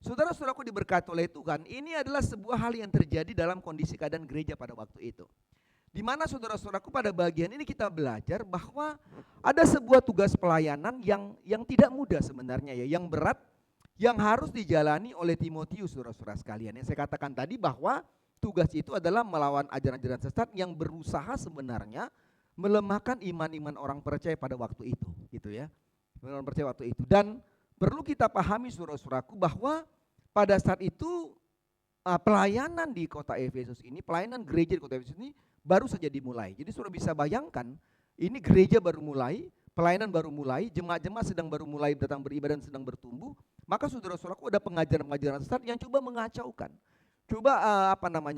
Saudara-saudaraku diberkati oleh Tuhan, ini adalah sebuah hal yang terjadi dalam kondisi keadaan gereja pada waktu itu. Di mana saudara-saudaraku pada bagian ini kita belajar bahwa ada sebuah tugas pelayanan yang tidak mudah sebenarnya ya, yang berat, yang harus dijalani oleh Timotius saudara-saudara sekalian. Yang saya katakan tadi bahwa tugas itu adalah melawan ajaran-ajaran sesat yang berusaha sebenarnya melemahkan iman-iman orang percaya pada waktu itu, gitu ya. Orang percaya waktu itu. Dan perlu kita pahami saudara-saudaraku bahwa pada saat itu pelayanan di kota Efesus ini, pelayanan gereja di kota Efesus ini baru saja dimulai. Jadi saudara bisa bayangkan, ini gereja baru mulai, pelayanan baru mulai, jemaat-jemaat sedang baru mulai datang beribadah dan sedang bertumbuh. Maka saudara-saudaraku ada pengajaran-pengajaran sesat yang coba mengacaukan. Coba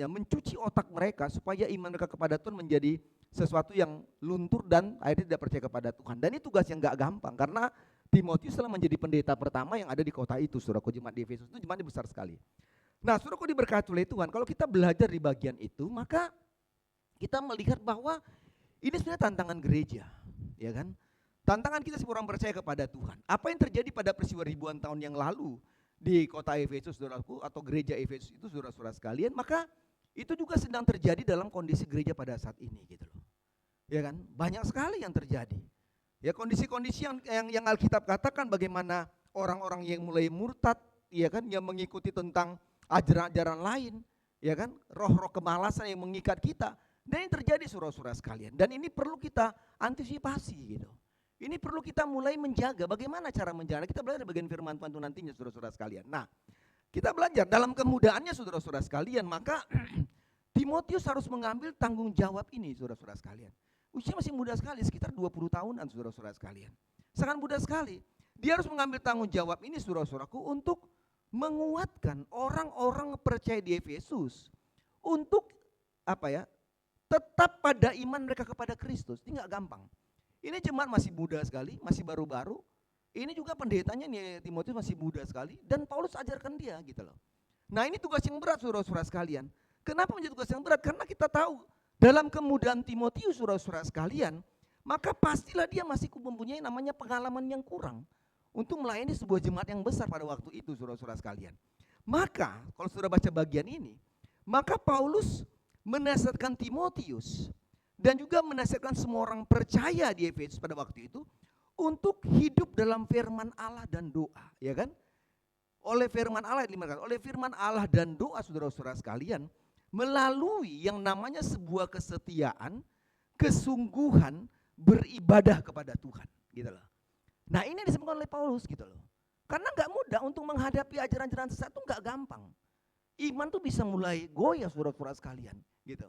mencuci otak mereka supaya iman mereka kepada Tuhan menjadi sesuatu yang luntur dan akhirnya tidak percaya kepada Tuhan. Dan ini tugas yang gak gampang karena Timotius telah menjadi pendeta pertama yang ada di kota itu, saudaraku. Jemaat di Efesus itu jemaatnya besar sekali. Nah, saudaraku diberkati oleh Tuhan, kalau kita belajar di bagian itu, maka kita melihat bahwa ini sebenarnya tantangan gereja, ya kan? Tantangan kita sebagai orang percaya kepada Tuhan. Apa yang terjadi pada peristiwa ribuan tahun yang lalu di kota Efesus, saudaraku, atau gereja Efesus itu saudara-saudara sekalian, maka itu juga sedang terjadi dalam kondisi gereja pada saat ini, gitu loh. Ya kan? Banyak sekali yang terjadi. Ya, kondisi-kondisi yang Alkitab katakan bagaimana orang-orang yang mulai murtad, ya kan, yang mengikuti tentang ajaran-ajaran lain, ya kan, roh-roh kemalasan yang mengikat kita. Dan ini terjadi saudara-saudara sekalian. Dan ini perlu kita antisipasi gitu. Ini perlu kita mulai menjaga bagaimana cara menjaga. Kita belajar bagian firman Tuhan nantinya saudara-saudara sekalian. Nah, kita belajar dalam kemudaannya saudara-saudara sekalian, maka Timotius harus mengambil tanggung jawab ini saudara-saudara sekalian. Usia masih muda sekali, sekitar 20 tahunan saudara-saudara sekalian. Sangat muda sekali. Dia harus mengambil tanggung jawab ini saudara-saudaraku untuk menguatkan orang-orang percaya di Efesus untuk tetap pada iman mereka kepada Kristus. Ini gak gampang. Ini jemaat masih muda sekali, masih baru-baru. Ini juga pendetanya nih Timotius masih muda sekali dan Paulus ajarkan dia gitu loh. Nah, ini tugas yang berat saudara-saudara sekalian. Kenapa menjadi tugas yang berat? Karena kita tahu dalam kemudahan Timotius saudara-saudara sekalian, maka pastilah dia masih mempunyai namanya pengalaman yang kurang untuk melayani sebuah jemaat yang besar pada waktu itu saudara-saudara sekalian. Maka kalau saudara baca bagian ini, maka Paulus menasihatkan Timotius dan juga menasihatkan semua orang percaya di Efesus pada waktu itu untuk hidup dalam firman Allah dan doa, ya kan? Oleh firman Allah, oleh firman Allah dan doa saudara-saudara sekalian, melalui yang namanya sebuah kesetiaan, kesungguhan beribadah kepada Tuhan, gitu loh. Nah, ini disebutkan oleh Paulus gitu loh. Karena enggak mudah untuk menghadapi ajaran-ajaran sesat itu enggak gampang. Iman tuh bisa mulai goyah saudara-saudara sekalian, gitu.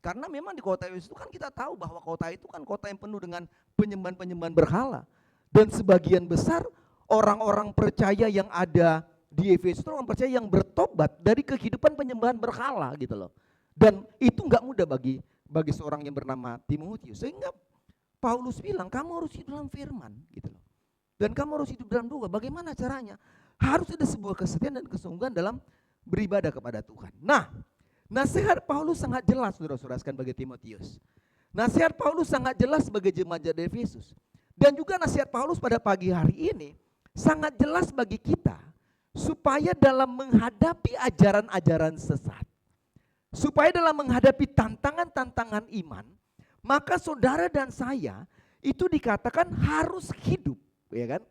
Karena memang di kota Efesus itu kan kita tahu bahwa kota itu kan kota yang penuh dengan penyembahan-penyembahan berhala. Dan sebagian besar orang-orang percaya yang ada di Efesus itu orang percaya yang bertobat dari kehidupan penyembahan berhala gitu loh. Dan itu enggak mudah bagi seorang yang bernama Timotius. Sehingga Paulus bilang kamu harus hidup dalam firman gitu loh. Dan kamu harus hidup dalam doa. Bagaimana caranya? Harus ada sebuah kesetiaan dan kesungguhan dalam beribadah kepada Tuhan. Nah, nasihat Paulus sangat jelas saudara-saudara sekalian bagi Timotius. Nasihat Paulus sangat jelas bagi jemaat di Efesus. Dan juga nasihat Paulus pada pagi hari ini sangat jelas bagi kita supaya dalam menghadapi ajaran-ajaran sesat, supaya dalam menghadapi tantangan-tantangan iman, maka saudara dan saya itu dikatakan harus hidup, ya kan?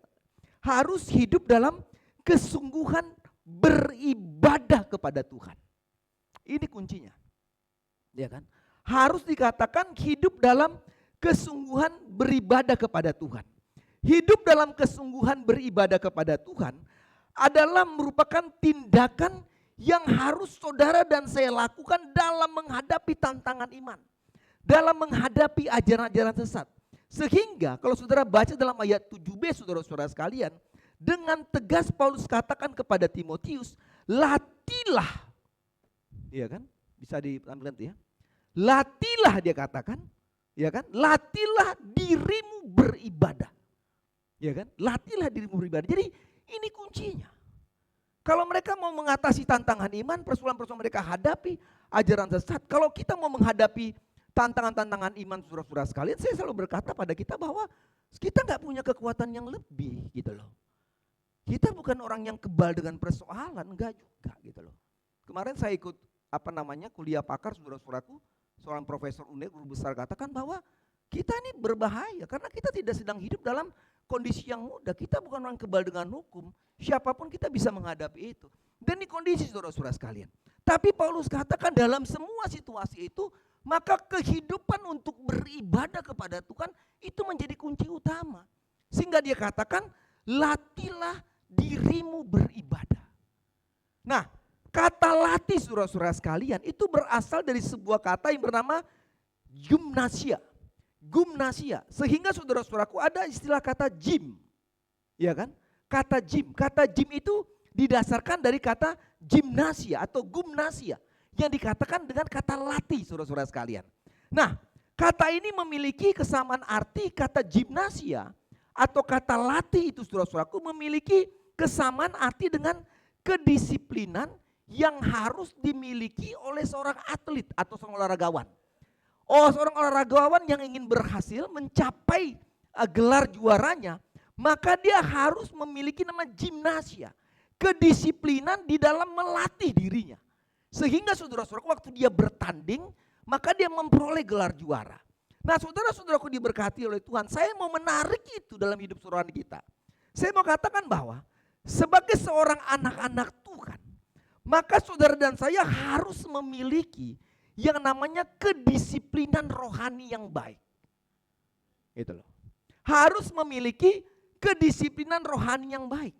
Harus hidup dalam kesungguhan beribadah kepada Tuhan. Ini kuncinya, ya kan? Harus dikatakan hidup dalam kesungguhan beribadah kepada Tuhan. Hidup dalam kesungguhan beribadah kepada Tuhan adalah merupakan tindakan yang harus saudara dan saya lakukan dalam menghadapi tantangan iman, dalam menghadapi ajaran-ajaran sesat. Sehingga kalau saudara baca dalam ayat 7b saudara-saudara sekalian, dengan tegas Paulus katakan kepada Timotius, latihlah. Iya kan? Bisa ditampilkan tuh ya. Latihlah dia katakan, ya kan? Latihlah dirimu beribadah. Ya kan? Latihlah dirimu beribadah. Jadi ini kuncinya. Kalau mereka mau mengatasi tantangan iman, persoalan-persoalan mereka hadapi, ajaran sesat. Kalau kita mau menghadapi tantangan-tantangan iman saudara-saudara sekalian, saya selalu berkata pada kita bahwa kita nggak punya kekuatan yang lebih gitu loh. Kita bukan orang yang kebal dengan persoalan, enggak juga gitu loh. Kemarin saya ikut kuliah pakar saudara-saudaraku, seorang profesor UNER, guru besar katakan bahwa kita ini berbahaya karena kita tidak sedang hidup dalam kondisi yang mudah. Kita bukan orang kebal dengan hukum, siapapun kita bisa menghadapi itu. Dan di kondisi saudara-saudara sekalian. Tapi Paulus katakan dalam semua situasi itu, maka kehidupan untuk beribadah kepada Tuhan itu menjadi kunci utama. Sehingga dia katakan, latihlah dirimu beribadah. Nah, kata latih saudara-saudara sekalian itu berasal dari sebuah kata yang bernama gymnasia. Gymnasia. Sehingga saudara-saudaraku ada istilah kata gym. Ya kan? Kata gym. Kata gym itu didasarkan dari kata gimnasia atau gymnasia. Yang dikatakan dengan kata latih saudara-saudara sekalian. Nah, kata ini memiliki kesamaan arti kata gimnasia atau kata latih itu saudara-saudaraku memiliki kesamaan arti dengan kedisiplinan yang harus dimiliki oleh seorang atlet atau seorang olaragawan. Seorang olaragawan yang ingin berhasil mencapai gelar juaranya, maka dia harus memiliki nama gimnasia, kedisiplinan di dalam melatih dirinya. Sehingga saudara-saudaraku waktu dia bertanding, maka dia memperoleh gelar juara. Nah saudara-saudaraku diberkati oleh Tuhan, saya mau menarik itu dalam hidup saudara kita. Saya mau katakan bahwa sebagai seorang anak-anak Tuhan, maka saudara dan saya harus memiliki yang namanya kedisiplinan rohani yang baik. Itu loh. Harus memiliki kedisiplinan rohani yang baik.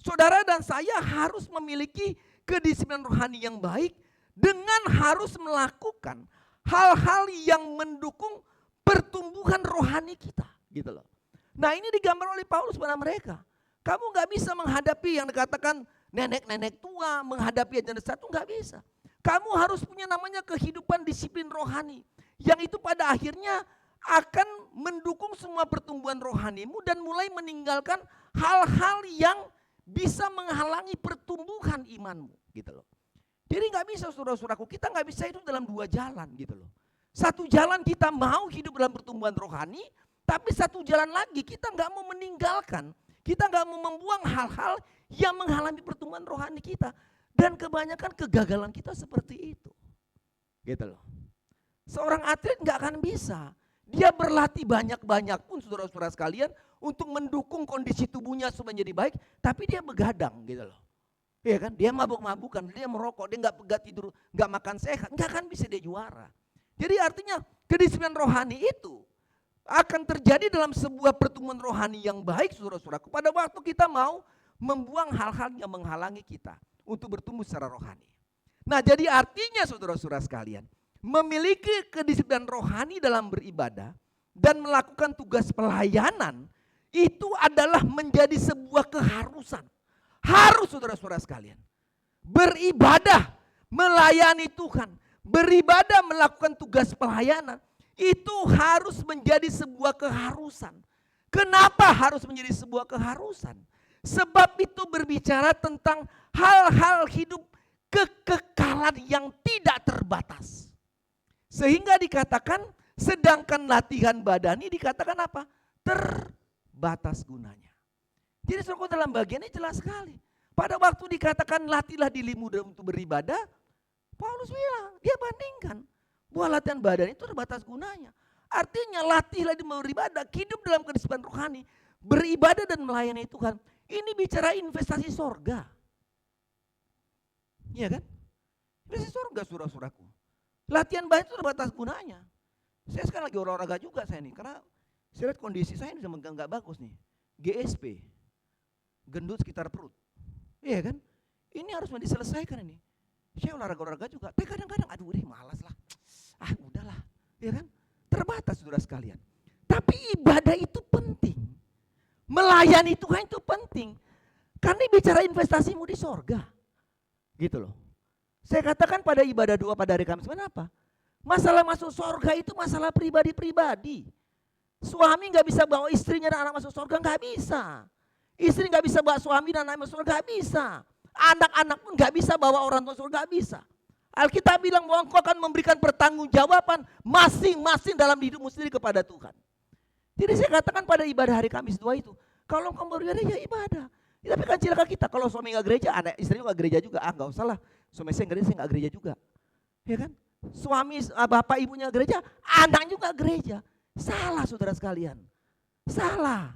Saudara dan saya harus memiliki kedisiplinan rohani yang baik dengan harus melakukan hal-hal yang mendukung pertumbuhan rohani kita, gitu loh. Nah, ini digambar oleh Paulus pada mereka. Kamu nggak bisa menghadapi yang dikatakan nenek-nenek tua, menghadapi ajaran sesat itu nggak bisa. Kamu harus punya namanya kehidupan disiplin rohani. Yang itu pada akhirnya akan mendukung semua pertumbuhan rohanimu dan mulai meninggalkan hal-hal yang bisa menghalangi pertumbuhan imanmu. Gitu loh. Jadi nggak bisa saudara-saudaraku, kita nggak bisa hidup dalam dua jalan gitu loh. Satu jalan kita mau hidup dalam pertumbuhan rohani, tapi satu jalan lagi kita nggak mau meninggalkan. Kita nggak mau membuang hal-hal yang menghalangi pertumbuhan rohani kita. Dan kebanyakan kegagalan kita seperti itu. Gitu loh. Seorang atlet nggak akan bisa. Dia berlatih banyak-banyak pun saudara-saudara sekalian untuk mendukung kondisi tubuhnya supaya menjadi baik. Tapi dia begadang gitu loh. Iya kan? Dia mabuk-mabukan, dia merokok, dia nggak tidur, nggak makan sehat. Nggak akan bisa dia juara. Jadi artinya kedisiplinan rohani itu akan terjadi dalam sebuah pertumbuhan rohani yang baik saudara-saudaraku. Pada waktu kita mau membuang hal-hal yang menghalangi kita untuk bertumbuh secara rohani. Nah jadi artinya saudara-saudara sekalian, memiliki kedisiplinan rohani dalam beribadah dan melakukan tugas pelayanan itu adalah menjadi sebuah keharusan. Harus saudara-saudara sekalian. Beribadah, melayani Tuhan, beribadah melakukan tugas pelayanan itu harus menjadi sebuah keharusan. Kenapa harus menjadi sebuah keharusan? Sebab itu berbicara tentang hal-hal hidup kekekalan yang tidak terbatas. Sehingga dikatakan sedangkan latihan badani dikatakan apa? Terbatas gunanya. Jadi saudara dalam bagian ini jelas sekali. Pada waktu dikatakan latihlah dirimu untuk beribadah, Paulus bilang, dia bandingkan bahwa latihan badan itu terbatas gunanya. Artinya latihlah dirimu beribadah, hidup dalam kedisiplinan rohani, beribadah dan melayani Tuhan. Ini bicara investasi sorga. Iya kan? Investasi sorga saudara-saudaraku. Latihan badan itu terbatas gunanya. Saya sekarang lagi olahraga juga saya nih. Karena saya lihat kondisi saya ini nggak bagus nih. GSP. Gendut sekitar perut. Iya kan? Ini harus diselesaikan ini. Saya olahraga juga. Tapi kadang-kadang aduh malas lah. Udahlah. Iya kan? Terbatas saudara sekalian. Tapi ibadah itu penting. Melayani Tuhan itu penting. Karena bicara investasimu di sorga. Gitu loh. Saya katakan pada ibadah doa pada hari Kamis, kenapa? Masalah masuk surga itu masalah pribadi-pribadi. Suami nggak bisa bawa istrinya dan anak masuk surga, nggak bisa. Istri nggak bisa bawa suami dan anak masuk surga, nggak bisa. Anak-anak pun nggak bisa bawa orang tua surga, nggak bisa. Alkitab bilang bahwa engkau akan memberikan pertanggungjawaban masing-masing dalam hidupmu sendiri kepada Tuhan. Jadi saya katakan pada ibadah hari Kamis 2 itu, kalau engkau beribadah ya ibadah. Ya, tapi kan celaka kita, kalau suami nggak gereja, anak istrinya nggak gereja juga, nggak usah lah. Suami saya nggak gereja juga, ya kan? Suami, bapak ibunya gereja, anak juga gereja. Salah saudara sekalian, salah.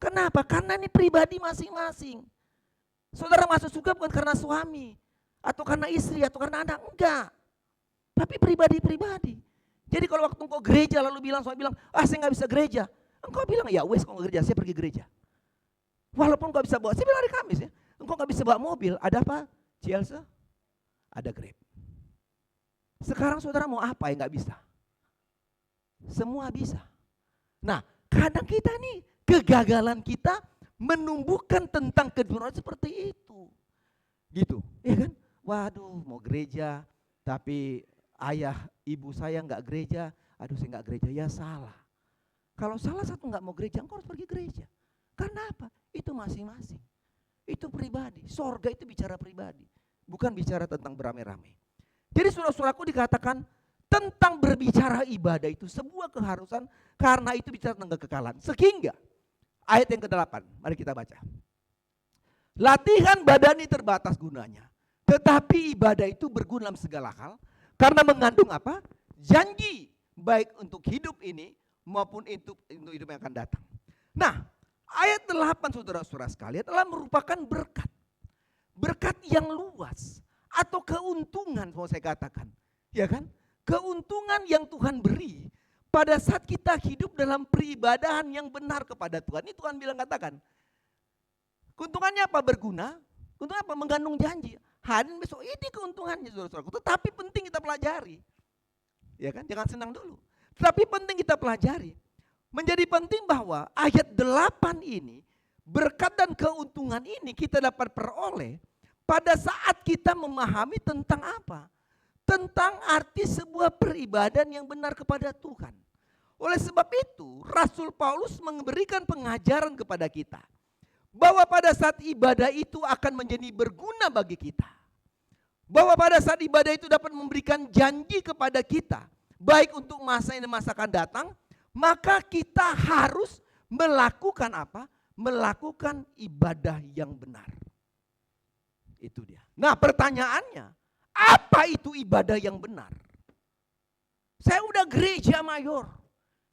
Kenapa? Karena ini pribadi masing-masing. Saudara masuk surga bukan karena suami, atau karena istri, atau karena anak, enggak. Tapi pribadi-pribadi. Jadi kalau waktu engkau gereja lalu suami bilang, saya nggak bisa gereja. Engkau bilang, ya wes kau nggak gereja, saya pergi gereja. Walaupun nggak bisa bawa, saya bilang hari Kamis ya, engkau nggak bisa bawa mobil, ada apa? Cielsa? Ada Grab. Sekarang saudara mau apa yang nggak bisa? Semua bisa. Nah, kadang kita nih, kegagalan kita menumbuhkan tentang kedurungan seperti itu. Gitu, ya kan? Waduh, mau gereja, tapi ayah ibu saya nggak gereja, aduh saya nggak gereja, ya salah. Kalau salah satu nggak mau gereja, engkau harus pergi gereja. Karena apa? Itu masing-masing. Itu pribadi. Sorga itu bicara pribadi, bukan bicara tentang beramai-ramai. Jadi saudara-saudaraku dikatakan tentang berbicara ibadah itu sebuah keharusan karena itu bicara tentang kekekalan. Sehingga ayat yang ke-8, mari kita baca. Latihan badani terbatas gunanya, tetapi ibadah itu berguna dalam segala hal karena mengandung apa? Janji baik untuk hidup ini maupun untuk hidup yang akan datang. Nah, ayat 8 saudara-saudara sekalian telah merupakan berkat. Berkat yang luas atau keuntungan mau saya katakan. Ya kan? Keuntungan yang Tuhan beri pada saat kita hidup dalam peribadahan yang benar kepada Tuhan. Ini Tuhan bilang katakan. Keuntungannya apa? Berguna. Keuntungannya apa? Mengandung janji. Hadirin besok ini keuntungannya saudara-saudaraku. Tetapi penting kita pelajari. Ya kan? Jangan senang dulu. Tetapi penting kita pelajari. Menjadi penting bahwa ayat 8 ini, berkat dan keuntungan ini kita dapat peroleh pada saat kita memahami tentang apa? Tentang arti sebuah peribadahan yang benar kepada Tuhan. Oleh sebab itu, Rasul Paulus memberikan pengajaran kepada kita. Bahwa pada saat ibadah itu akan menjadi berguna bagi kita. Bahwa pada saat ibadah itu dapat memberikan janji kepada kita. Baik untuk masa ini dan masa akan datang. Maka kita harus melakukan apa? Melakukan ibadah yang benar. Itu dia. Nah pertanyaannya, apa itu ibadah yang benar? Saya udah gereja mayor.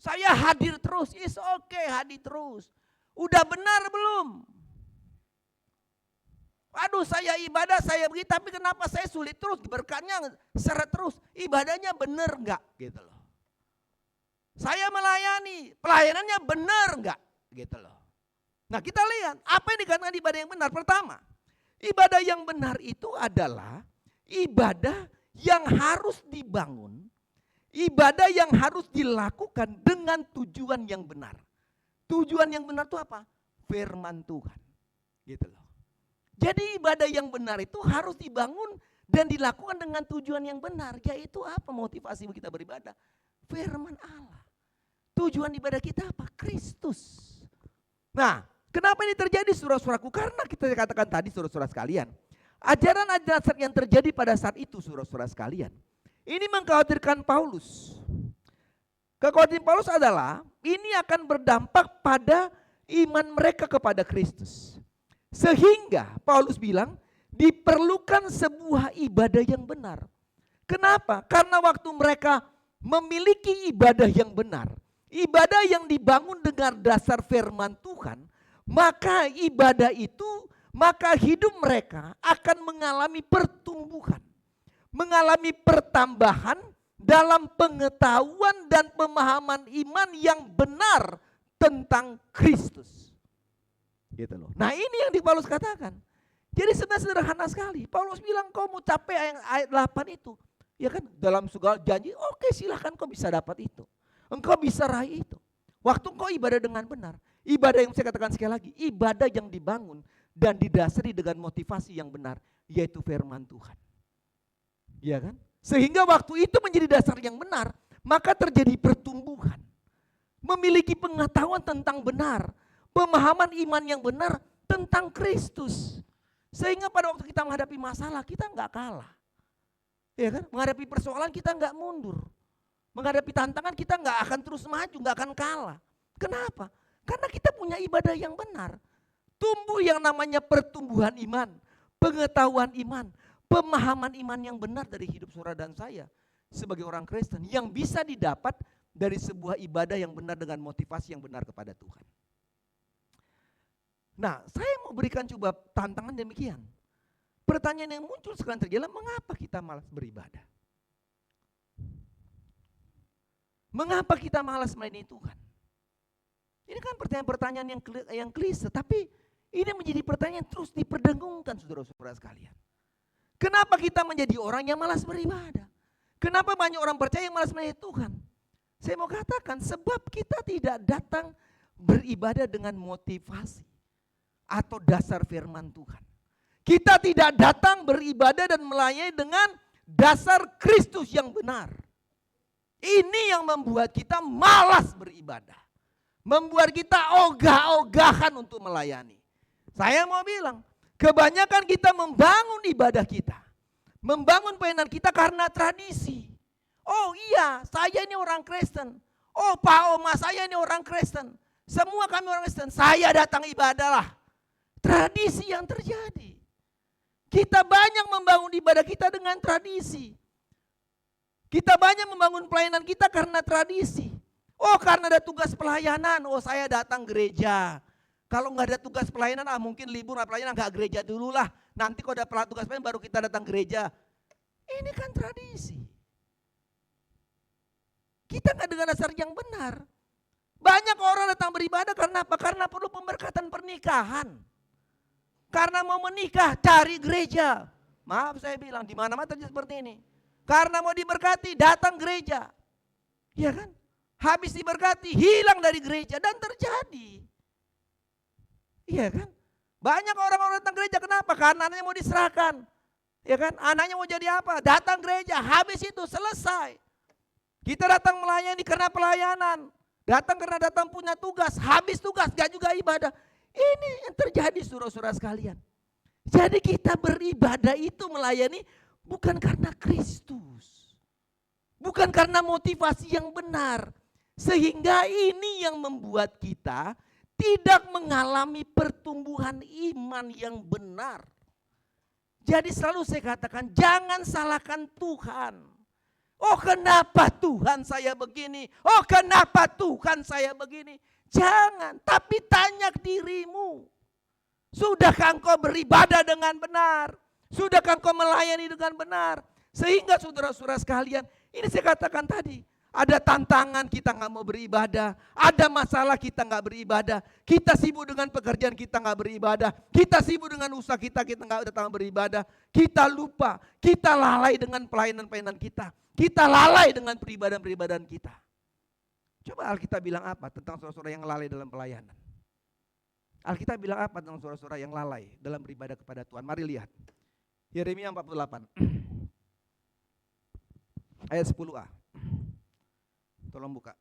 Saya hadir terus, is okay hadir terus. Udah benar belum? Aduh saya ibadah, saya begitu, tapi kenapa saya sulit terus? Berkatnya seret terus, ibadahnya benar enggak? Gitu loh. Saya melayani, pelayanannya benar enggak? Gitu loh. Nah kita lihat, apa yang dikatakan ibadah yang benar? Pertama, ibadah yang benar itu adalah ibadah yang harus dibangun, ibadah yang harus dilakukan dengan tujuan yang benar. Tujuan yang benar itu apa? Firman Tuhan. Gitu loh. Jadi ibadah yang benar itu harus dibangun dan dilakukan dengan tujuan yang benar. Yaitu apa motivasi kita beribadah? Firman Allah. Tujuan ibadah kita apa? Kristus. Nah, kenapa ini terjadi saudara-saudaraku? Karena kita katakan tadi saudara-saudara sekalian. Ajaran-ajaran yang terjadi pada saat itu saudara-saudara sekalian. Ini mengkhawatirkan Paulus. Kekhawatiran Paulus adalah ini akan berdampak pada iman mereka kepada Kristus. Sehingga Paulus bilang diperlukan sebuah ibadah yang benar. Kenapa? Karena waktu mereka memiliki ibadah yang benar, ibadah yang dibangun dengan dasar firman Tuhan, maka ibadah itu, maka hidup mereka akan mengalami pertumbuhan, mengalami pertambahan dalam pengetahuan dan pemahaman iman yang benar tentang Kristus. Gitu loh. Nah ini yang di Paulus katakan. Jadi sebenarnya sederhana sekali. Paulus bilang kau mau capai ayat 8 itu. Ya kan dalam segala janji, oke silahkan kau bisa dapat itu. Engkau bisa raih itu. Waktu engkau ibadah dengan benar. Ibadah yang saya katakan sekali lagi. Ibadah yang dibangun dan didasari dengan motivasi yang benar. Yaitu firman Tuhan. Ya kan? Sehingga waktu itu menjadi dasar yang benar, maka terjadi pertumbuhan. Memiliki pengetahuan tentang benar, pemahaman iman yang benar tentang Kristus. Sehingga pada waktu kita menghadapi masalah, kita nggak kalah. Ya kan? Menghadapi persoalan kita nggak mundur. Menghadapi tantangan kita nggak akan terus maju, nggak akan kalah. Kenapa? Karena kita punya ibadah yang benar. Tumbuh yang namanya pertumbuhan iman, pengetahuan iman, pemahaman iman yang benar dari hidup saudara dan saya sebagai orang Kristen yang bisa didapat dari sebuah ibadah yang benar dengan motivasi yang benar kepada Tuhan. Nah, saya mau berikan coba tantangan demikian. Pertanyaan yang muncul sekarang terjadi, mengapa kita malas beribadah? Mengapa kita malas melayani Tuhan? Ini kan pertanyaan-pertanyaan yang klise, tapi ini menjadi pertanyaan yang terus diperdengungkan saudara-saudara sekalian. Kenapa kita menjadi orang yang malas beribadah? Kenapa banyak orang percaya yang malas melayani Tuhan? Saya mau katakan sebab kita tidak datang beribadah dengan motivasi atau dasar firman Tuhan. Kita tidak datang beribadah dan melayani dengan dasar Kristus yang benar. Ini yang membuat kita malas beribadah. Membuat kita ogah-ogahan untuk melayani. Saya mau bilang, kebanyakan kita membangun ibadah kita. Membangun pelayanan kita karena tradisi. Oh iya, saya ini orang Kristen. Oh Pak Oma, saya ini orang Kristen. Semua kami orang Kristen, saya datang ibadahlah. Tradisi yang terjadi. Kita banyak membangun ibadah kita dengan tradisi. Kita banyak membangun pelayanan kita karena tradisi. Oh karena ada tugas pelayanan, oh saya datang gereja. Kalau nggak ada tugas pelayanan, mungkin libur pelayanan nggak gereja dulu lah. Nanti kalau ada tugas pelayanan baru kita datang gereja. Ini kan tradisi. Kita nggak dengan dasar yang benar. Banyak orang datang beribadah karena apa? Karena perlu pemberkatan pernikahan. Karena mau menikah cari gereja. Maaf saya bilang di mana-mana terjadi seperti ini. Karena mau diberkati datang gereja. Ya kan? Habis diberkati hilang dari gereja dan terjadi. Iya kan? Banyak orang-orang datang gereja kenapa? Karena anaknya mau diserahkan. Ya kan? Anaknya mau jadi apa? Datang gereja, habis itu selesai. Kita datang melayani karena pelayanan. Datang karena datang punya tugas, habis tugas gak juga ibadah. Ini yang terjadi saudara-saudara sekalian. Jadi kita beribadah itu melayani bukan karena Kristus. Bukan karena motivasi yang benar. Sehingga ini yang membuat kita tidak mengalami pertumbuhan iman yang benar. Jadi selalu saya katakan jangan salahkan Tuhan. Oh kenapa Tuhan saya begini? Oh kenapa Tuhan saya begini? Jangan, tapi tanya dirimu. Sudahkah engkau beribadah dengan benar? Sudahkah engkau melayani dengan benar? Sehingga saudara-saudara sekalian, ini saya katakan tadi. Ada tantangan kita gak mau beribadah. Ada masalah kita gak beribadah. Kita sibuk dengan pekerjaan kita gak beribadah. Kita sibuk dengan usaha kita gak datang beribadah. Kita lupa, kita lalai dengan pelayanan-pelayanan kita. Kita lalai dengan peribadahan-peribadahan kita. Coba Alkitab bilang apa tentang saudara-saudara yang lalai dalam pelayanan? Alkitab bilang apa tentang saudara-saudara yang lalai dalam beribadah kepada Tuhan? Mari lihat. Yeremia 48. Ayat 10a. Tolong buka.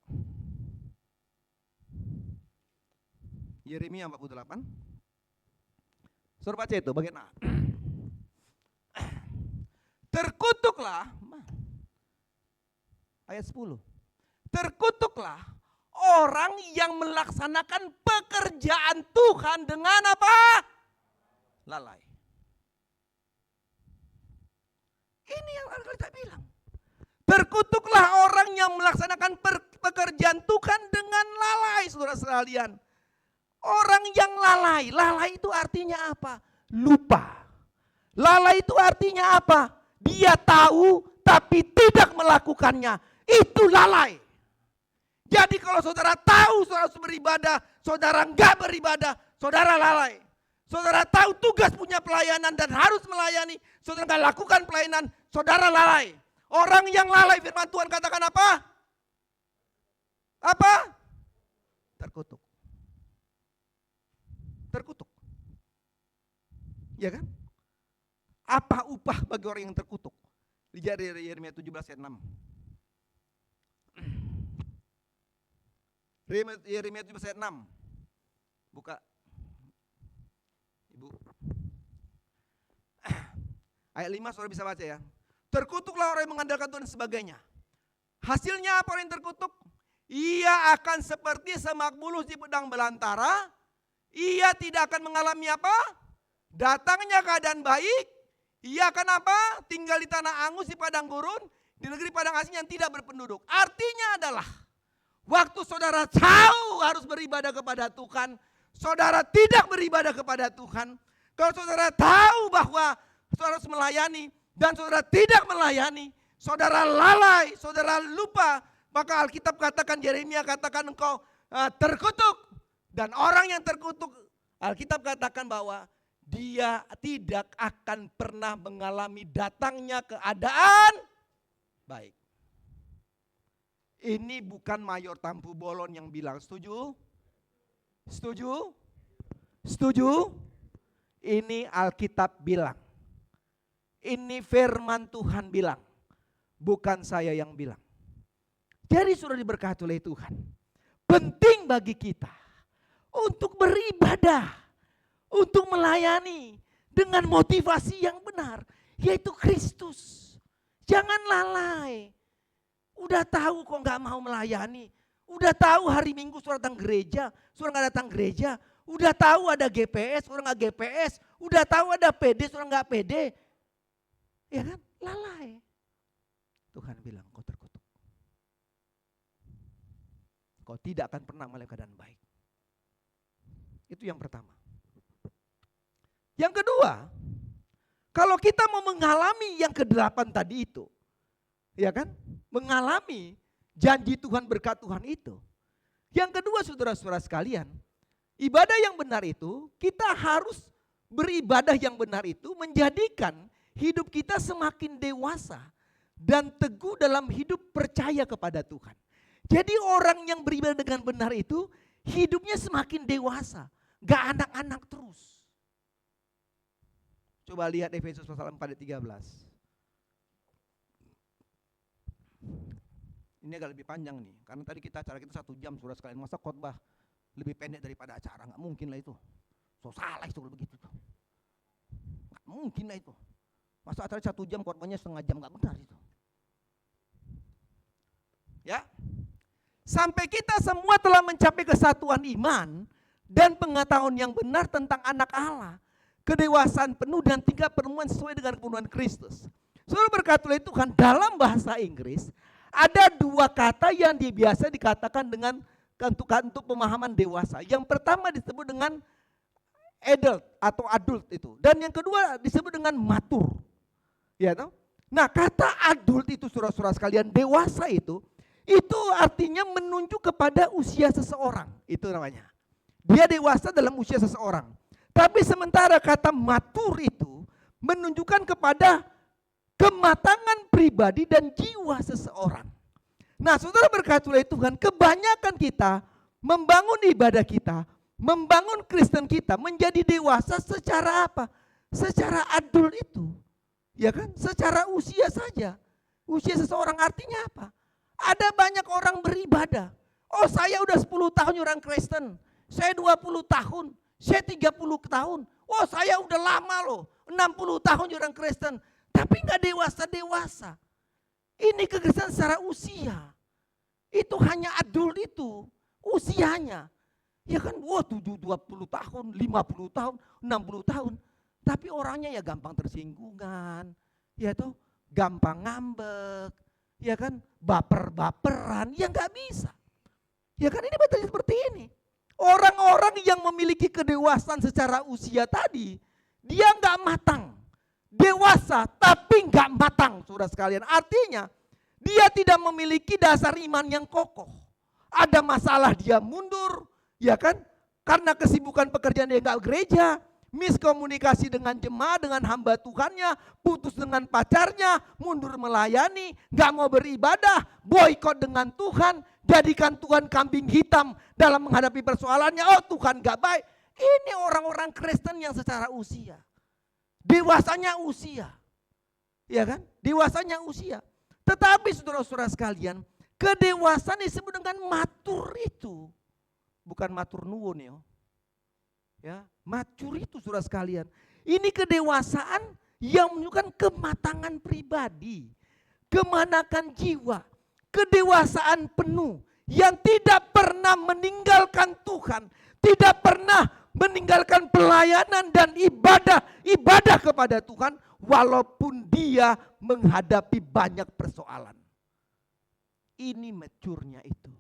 Yeremia 48. Suruh baca itu bagian A. Terkutuklah. Ayat 10. Terkutuklah orang yang melaksanakan pekerjaan Tuhan dengan apa? Lalai. Ini yang Alkitab bilang. Terkutuklah orang yang melaksanakan pekerjaan Tuhan dengan lalai, saudara sekalian. Orang yang lalai, lalai itu artinya apa? Lupa. Lalai itu artinya apa? Dia tahu tapi tidak melakukannya. Itu lalai. Jadi kalau saudara tahu saudara harus beribadah, saudara enggak beribadah, saudara lalai. Saudara tahu tugas punya pelayanan dan harus melayani, saudara enggak lakukan pelayanan, saudara lalai. Orang yang lalai firman Tuhan katakan apa? Apa? Terkutuk. Terkutuk. Ya kan? Apa upah bagi orang yang terkutuk? Lihat Yeremia 17 ayat 6. Yeremia 17 ayat 6. Buka. Ibu. Ayat 5 saudara bisa baca ya. Terkutuklah orang yang mengandalkan Tuhan dan sebagainya. Hasilnya apa orang yang terkutuk? Ia akan seperti semak bulus di padang belantara. Ia tidak akan mengalami apa? Datangnya keadaan baik. Ia akan apa? Tinggal di tanah angus di padang gurun. Di negeri padang asing yang tidak berpenduduk. Artinya adalah waktu saudara tahu harus beribadah kepada Tuhan. Saudara tidak beribadah kepada Tuhan. Kalau saudara tahu bahwa saudara harus melayani. Dan saudara tidak melayani, saudara lalai, saudara lupa, maka Alkitab katakan, Yeremia katakan engkau terkutuk. Dan orang yang terkutuk, Alkitab katakan bahwa dia tidak akan pernah mengalami datangnya keadaan baik. Ini bukan Mayor Tampu Bolon yang bilang, setuju? Setuju? Setuju? Ini Alkitab bilang. Ini firman Tuhan bilang, bukan saya yang bilang. Jadi sudah diberkati oleh Tuhan. Penting bagi kita untuk beribadah, untuk melayani dengan motivasi yang benar, yaitu Kristus. Jangan lalai. Udah tahu kok gak mau melayani. Udah tahu hari Minggu sudah datang gereja, sudah gak datang gereja. Udah tahu ada GPS, sudah gak GPS. Udah tahu ada PD, sudah gak PD. Ya kan? Lalai. Tuhan bilang kau terkutuk. Kau tidak akan pernah mengalami keadaan baik. Itu yang pertama. Yang kedua, kalau kita mau mengalami yang ke-8 tadi itu, ya kan? Mengalami janji Tuhan, berkat Tuhan itu. Yang kedua saudara-saudara sekalian, ibadah yang benar itu, kita harus beribadah yang benar itu menjadikan hidup kita semakin dewasa dan teguh dalam hidup percaya kepada Tuhan. Jadi orang yang beribadah dengan benar itu hidupnya semakin dewasa, gak anak-anak terus. Coba lihat Efesus pasal 4 ayat 13. Ini agak lebih panjang nih, karena tadi acara kita 1 jam saudara sekalian. Masa khotbah lebih pendek daripada acara? Gak mungkin lah itu. So salah itu kalau begitu. Gak mungkin lah itu. Masa acara 1 jam, khotbahnya setengah jam, gak benar itu. Ya, sampai kita semua telah mencapai kesatuan iman dan pengetahuan yang benar tentang anak Allah, kedewasaan penuh dan tingkat penemuan sesuai dengan kepenuhan Kristus. Saudara berkata oleh Tuhan, dalam bahasa Inggris ada 2 kata yang biasa dikatakan dengan untuk pemahaman dewasa. Yang pertama disebut dengan adult atau adult itu, dan yang kedua disebut dengan matur. Ya toh? Nah, kata adult itu saudara-saudara sekalian, dewasa itu artinya menunjuk kepada usia seseorang. Itu namanya. Dia dewasa dalam usia seseorang. Tapi sementara kata matur itu menunjukkan kepada kematangan pribadi dan jiwa seseorang. Nah, saudara berkata oleh Tuhan, kebanyakan kita membangun ibadah kita, membangun Kristen kita menjadi dewasa secara apa? Secara adult itu. Ya kan? Secara usia saja. Usia seseorang artinya apa? Ada banyak orang beribadah. Oh, saya udah 10 tahun orang Kristen. Saya 20 tahun. Saya 30 tahun. Oh, saya udah lama loh. 60 tahun orang Kristen. Tapi gak dewasa-dewasa. Ini kekristenan secara usia. Itu hanya adult itu. Usianya. Ya kan, wah 20 tahun, 50 tahun, 60 tahun. Tapi orangnya ya gampang tersinggungan, ya toh, gampang ngambek, ya kan, baper-baperan, ya nggak bisa. Ya kan, ini betul seperti ini. Orang-orang yang memiliki kedewasaan secara usia tadi, dia nggak matang. Dewasa tapi nggak matang, saudara sekalian. Artinya, dia tidak memiliki dasar iman yang kokoh. Ada masalah dia mundur, ya kan, karena kesibukan pekerjaan dia nggak gereja. Miskomunikasi dengan jemaat, dengan hamba Tuhannya, putus dengan pacarnya, mundur melayani, gak mau beribadah, boikot dengan Tuhan, jadikan Tuhan kambing hitam dalam menghadapi persoalannya. Oh, Tuhan gak baik. Ini orang-orang Kristen yang secara usia, dewasanya usia. Ya kan? Dewasanya usia. Tetapi saudara-saudara sekalian, kedewasaan disebut dengan matur itu. Bukan matur nuwun ya. Ya, matur itu saudara sekalian. Ini kedewasaan yang menunjukkan kematangan pribadi, kemanakan jiwa, kedewasaan penuh yang tidak pernah meninggalkan Tuhan, tidak pernah meninggalkan pelayanan dan ibadah kepada Tuhan walaupun dia menghadapi banyak persoalan. Ini maturnya itu.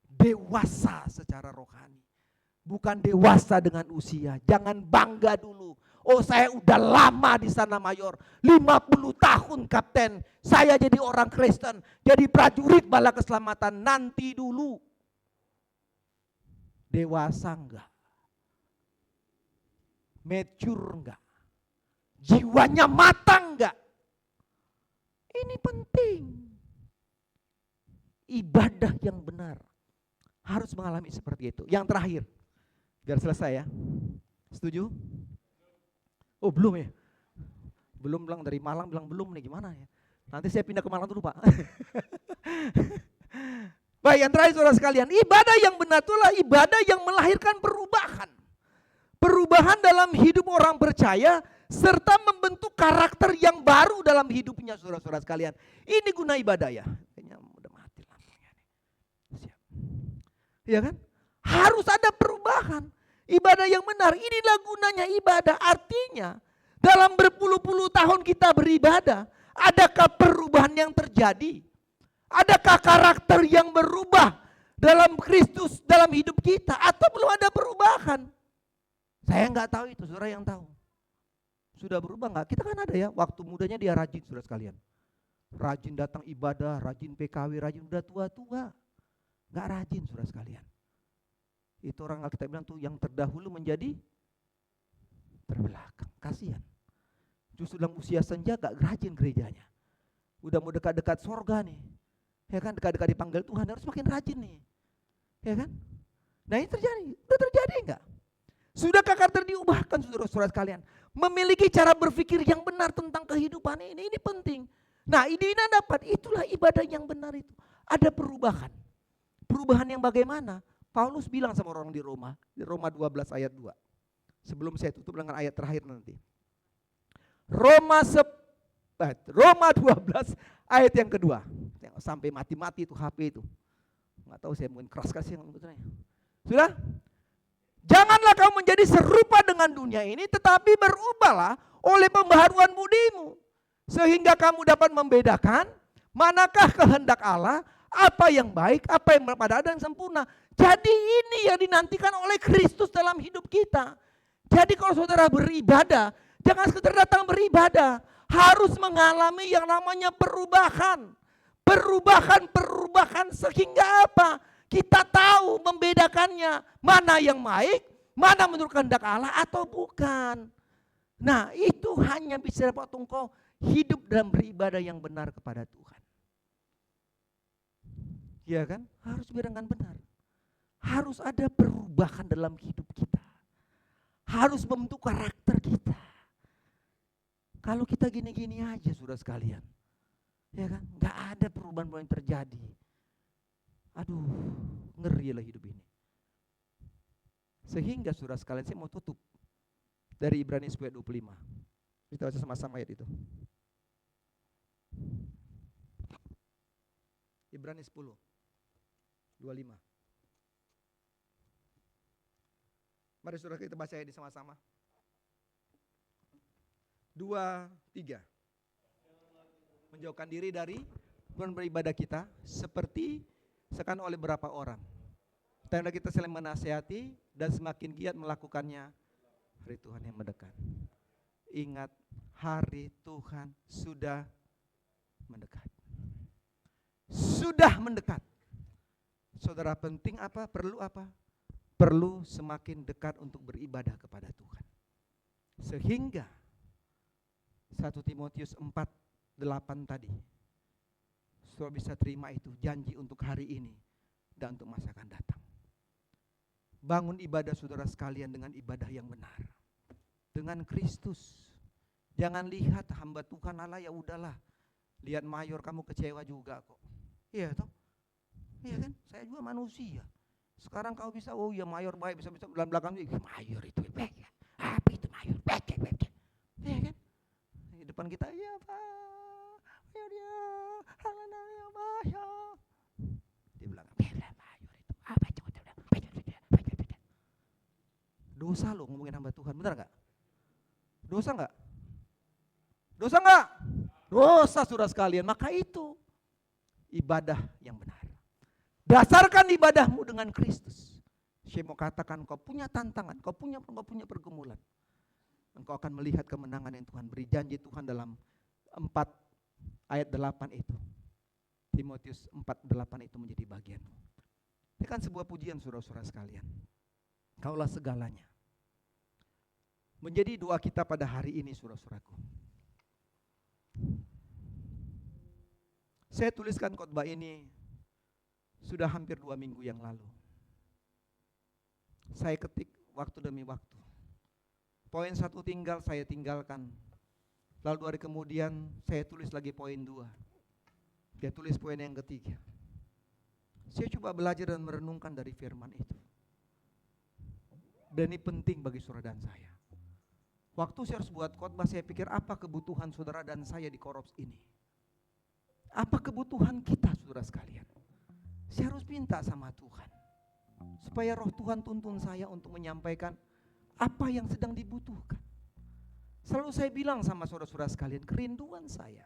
Dewasa secara rohani. Bukan dewasa dengan usia. Jangan bangga dulu. Oh, saya udah lama di sana mayor. 50 tahun kapten. Saya jadi orang Kristen. Jadi prajurit bala keselamatan. Nanti dulu. Dewasa enggak? Mature enggak? Jiwanya matang enggak? Ini penting. Ibadah yang benar harus mengalami seperti itu. Yang terakhir, biar selesai ya. Setuju? Oh belum ya? Belum, bilang dari Malang bilang belum nih, gimana ya? Nanti saya pindah ke Malang dulu Pak. Baik, yang terakhir saudara sekalian, ibadah yang benar itulah ibadah yang melahirkan perubahan. Perubahan dalam hidup orang percaya serta membentuk karakter yang baru dalam hidupnya saudara-saudara sekalian. Ini guna ibadah ya. Kayaknya udah mati lampunya nih. Siap. Ya kan? Harus ada perubahan. Ibadah yang benar, inilah gunanya ibadah. Artinya dalam berpuluh-puluh tahun kita beribadah, adakah perubahan yang terjadi? Adakah karakter yang berubah dalam Kristus, dalam hidup kita? Atau belum ada perubahan? Saya enggak tahu itu, saudara yang tahu. Sudah berubah enggak? Kita kan ada ya, waktu mudanya dia rajin saudara sekalian. Rajin datang ibadah, rajin PKW, rajin udah tua-tua. Enggak rajin saudara sekalian. Itu orang Alkitab bilang tuh yang terdahulu menjadi terbelakang. Kasihan. Justru dalam usia senja gak rajin gerejanya. Udah mau dekat-dekat sorga nih. Ya kan, dekat-dekat dipanggil Tuhan harus makin rajin nih. Ya kan? Nah ini terjadi. Udah terjadi enggak? Sudahkah karakter diubahkan saudara-saudara sekalian? Memiliki cara berpikir yang benar tentang kehidupan ini penting. Nah ini dapat, itulah ibadah yang benar itu. Ada perubahan. Perubahan yang bagaimana? Paulus bilang sama orang di Roma 12 ayat 2. Sebelum saya tutup dengan ayat terakhir nanti. Roma 12 ayat yang kedua. Sampai mati-mati itu HP itu. Enggak tahu saya mungkin keras kasih yang betulnya. Sudah? Janganlah kamu menjadi serupa dengan dunia ini, tetapi berubahlah oleh pembaharuan budimu. Sehingga kamu dapat membedakan manakah kehendak Allah, apa yang baik, apa yang berpada dan sempurna. Jadi ini yang dinantikan oleh Kristus dalam hidup kita. Jadi kalau saudara beribadah, jangan sekedar datang beribadah. Harus mengalami yang namanya perubahan. Perubahan sehingga apa? Kita tahu membedakannya. Mana yang baik, mana menurut kehendak Allah atau bukan. Nah itu hanya bisa dapat engkau hidup dalam beribadah yang benar kepada Tuhan. Iya kan? Harus bedakan benar. Harus ada perubahan dalam hidup kita. Harus membentuk karakter kita. Kalau kita gini-gini aja saudara sekalian. Ya kan? Gak ada perubahan yang terjadi. Aduh, ngeri lah hidup ini. Sehingga saudara sekalian saya mau tutup dari Ibrani 10:25. Kita baca sama-sama ayat itu. Ibrani 10:25. Mari saudara kita baca ini sama-sama. 2, 3. Menjauhkan diri dari beribadah kita seperti sekan oleh beberapa orang. Tanda kita saling menasihati dan semakin giat melakukannya, hari Tuhan yang mendekat. Ingat, hari Tuhan sudah mendekat. Sudah mendekat. Saudara penting apa? Perlu apa? Perlu semakin dekat untuk beribadah kepada Tuhan. Sehingga 1 Timotius 4:8 tadi, saudara bisa terima itu janji untuk hari ini dan untuk masa akan datang. Bangun ibadah saudara sekalian dengan ibadah yang benar. Dengan Kristus Jangan lihat hamba Tuhan Allah, ya udahlah. Lihat mayor kamu kecewa juga kok. Iya toh? Iya kan? Saya juga manusia. Sekarang kau bisa, oh ya mayor baik, bisa belakang mayor itu baik ya. Apa itu mayor? Baik. Iya kan? Di depan kita, ya Pak, mayor ya, haleluya mayor. Di belakang, mayor itu apa itu? Dosa lo ngomongin hamba Tuhan, benar nggak? Dosa nggak? Dosa nggak? Dosa saudara sekalian. Maka itu ibadah yang benar. Dasarkan ibadahmu dengan Kristus. Saya mau katakan kau punya tantangan, kau punya pergumulan. Engkau akan melihat kemenangan yang Tuhan beri. Janji Tuhan dalam 4 ayat 8 itu. Timotius 4:8 itu menjadi bagianmu. Ini kan sebuah pujian saudara-saudara sekalian. Kaulah segalanya. Menjadi doa kita pada hari ini saudara-saudaraku. Saya tuliskan khotbah ini sudah hampir 2 minggu yang lalu. Saya ketik waktu demi waktu. Poin 1 tinggal, saya tinggalkan. Lalu 2 hari kemudian saya tulis lagi poin 2. Dia tulis poin yang ketiga. Saya coba belajar dan merenungkan dari firman itu. Dan ini penting bagi saudara dan saya. Waktu saya harus buat khotbah, saya pikir apa kebutuhan saudara dan saya di Korops ini. Apa kebutuhan kita saudara sekalian. Saya harus minta sama Tuhan. Supaya roh Tuhan tuntun saya untuk menyampaikan apa yang sedang dibutuhkan. Selalu saya bilang sama saudara-saudara sekalian, kerinduan saya.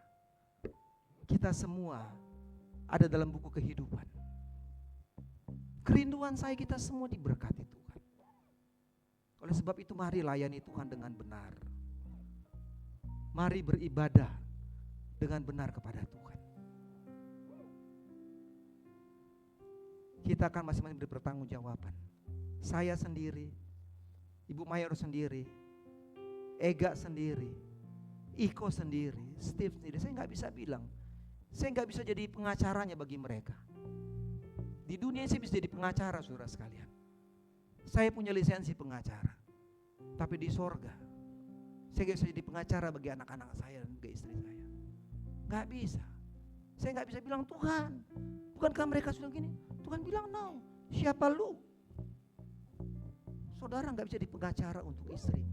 Kita semua ada dalam buku kehidupan. Kerinduan saya kita semua diberkati Tuhan. Oleh sebab itu mari layani Tuhan dengan benar. Mari beribadah dengan benar kepada Tuhan. Kita akan masing-masing beri pertanggungjawaban. Saya sendiri, Ibu Mayor sendiri, Ega sendiri, Iko sendiri, Steve sendiri. Saya nggak bisa bilang, saya nggak bisa jadi pengacaranya bagi mereka. Di dunia saya bisa jadi pengacara saudara sekalian. Saya punya lisensi pengacara. Tapi di sorga, saya nggak bisa jadi pengacara bagi anak-anak saya dan bagi istri saya. Nggak bisa. Saya nggak bisa bilang Tuhan, bukankah mereka sudah gini? Tuhan bilang no, siapa lu? Saudara nggak bisa jadi pengacara untuk istrimu.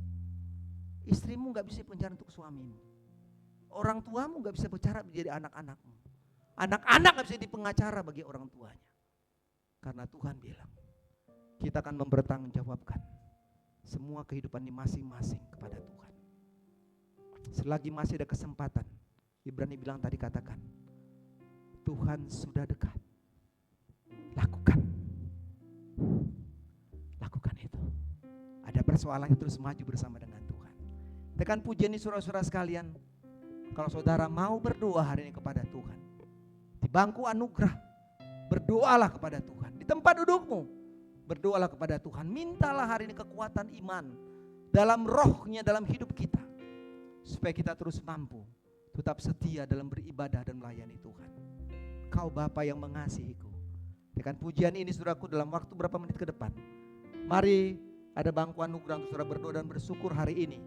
Istrimu nggak bisa pengacara untuk suamimu. Orang tuamu nggak bisa bicara menjadi anak-anakmu. Anak-anak nggak bisa jadi pengacara bagi orang tuanya. Karena Tuhan bilang, kita akan mempertanggungjawabkan semua kehidupan ini masing-masing kepada Tuhan. Selagi masih ada kesempatan, Ibrani bilang tadi katakan, Tuhan sudah dekat. Lakukan itu. Ada persoalan yang terus maju bersama dengan Tuhan. Tekan pujian ini saudara-saudara sekalian. Kalau saudara mau berdoa hari ini kepada Tuhan, di bangku anugerah, berdoalah kepada Tuhan. Di tempat dudukmu, berdoalah kepada Tuhan. Mintalah hari ini kekuatan iman dalam rohnya dalam hidup kita. Supaya kita terus mampu tetap setia dalam beribadah dan melayani Tuhan. Kau Bapa yang mengasihiku. Dengan pujian ini saudaraku dalam waktu berapa menit ke depan, mari ada bangku anugerah untuk saudara berdoa dan bersyukur hari ini.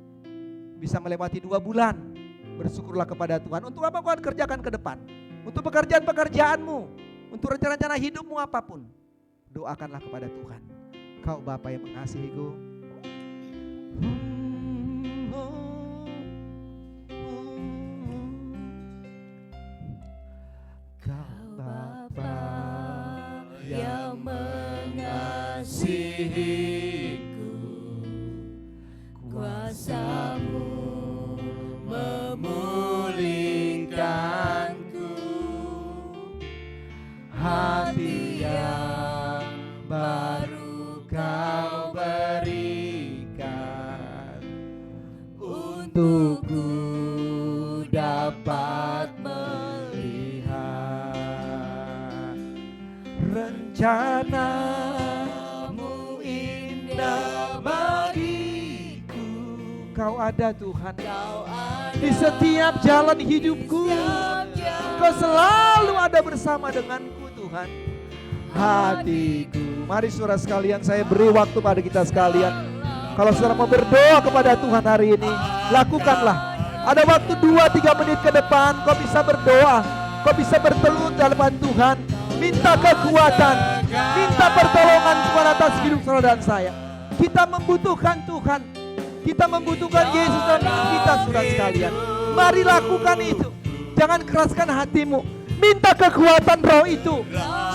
Bisa melewati 2 bulan, bersyukurlah kepada Tuhan. Untuk apa kau kerjakan ke depan? Untuk pekerjaan-pekerjaanmu, untuk rencana-rencana hidupmu apapun. Doakanlah kepada Tuhan. Kau Bapa yang mengasihiku. Kau Bapa
yang mengasihiku, kuasa-Mu memulihkanku, hati yang baru Kau berikan, untukku dapat melihat rencana-Mu indah bagiku.
Kau ada Tuhan di setiap jalan hidupku. Kau selalu ada bersama denganku Tuhan. Hatiku. Mari saudara sekalian, saya beri waktu pada kita sekalian. Kalau saudara mau berdoa kepada Tuhan hari ini, lakukanlah.
Ada waktu 2-3 menit ke depan kau bisa berdoa, kau bisa bertelut dalam Tuhan. Minta kekuatan, minta pertolongan Tuhan atas hidup saudara dan saya. Kita membutuhkan Tuhan, kita membutuhkan Yesus dalam hidup kita saudara sekalian. Mari lakukan itu, jangan keraskan hatimu. Minta kekuatan roh itu,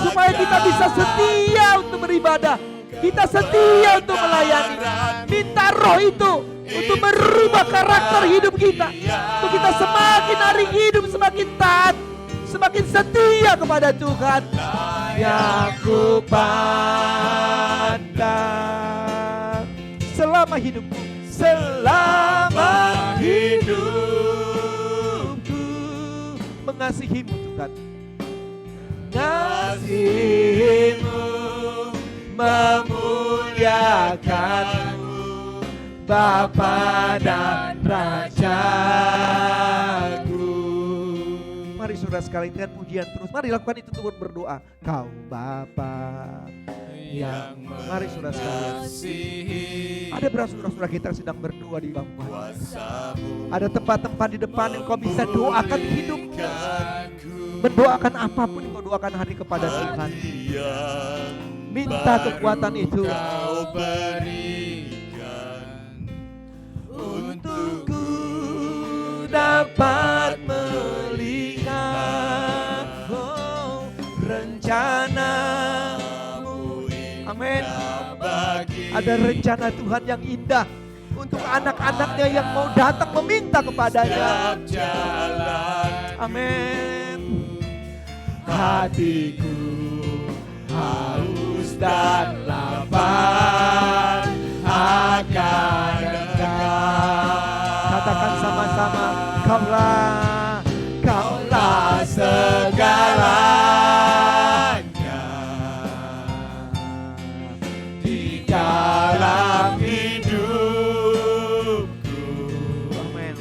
supaya kita bisa setia untuk beribadah, kita setia untuk melayani. Minta roh itu untuk merubah karakter hidup kita, untuk kita semakin hari hidup semakin taat, semakin setia kepada Tuhan. Yang ku pandang selama hidupku, selama hidupku, mengasihimu Tuhan, ngasihimu, memuliakanmu, Bapa dan Rajaku. Mari saudara sekalian dengan pujian terus, mari lakukan itu untuk berdoa. Kau Bapa yang mari saudara sekalian. Ada berapa saudara-saudara kita yang sedang berdoa di bangkuan? Ada tempat-tempat di depan yang kau bisa doakan hidup, mendoakan apapun yang kau doakan hari kepada Tuhan. Minta kekuatan itu untukku dapat melihat rencanamu. Amin. Ada rencana Tuhan yang indah untuk anak-anaknya yang mau datang meminta kepadanya. Amin. Hatiku haus dan lapar akan Engkau. Katakan sama-sama, Kaulah segalanya di dalam hidupku. Amin.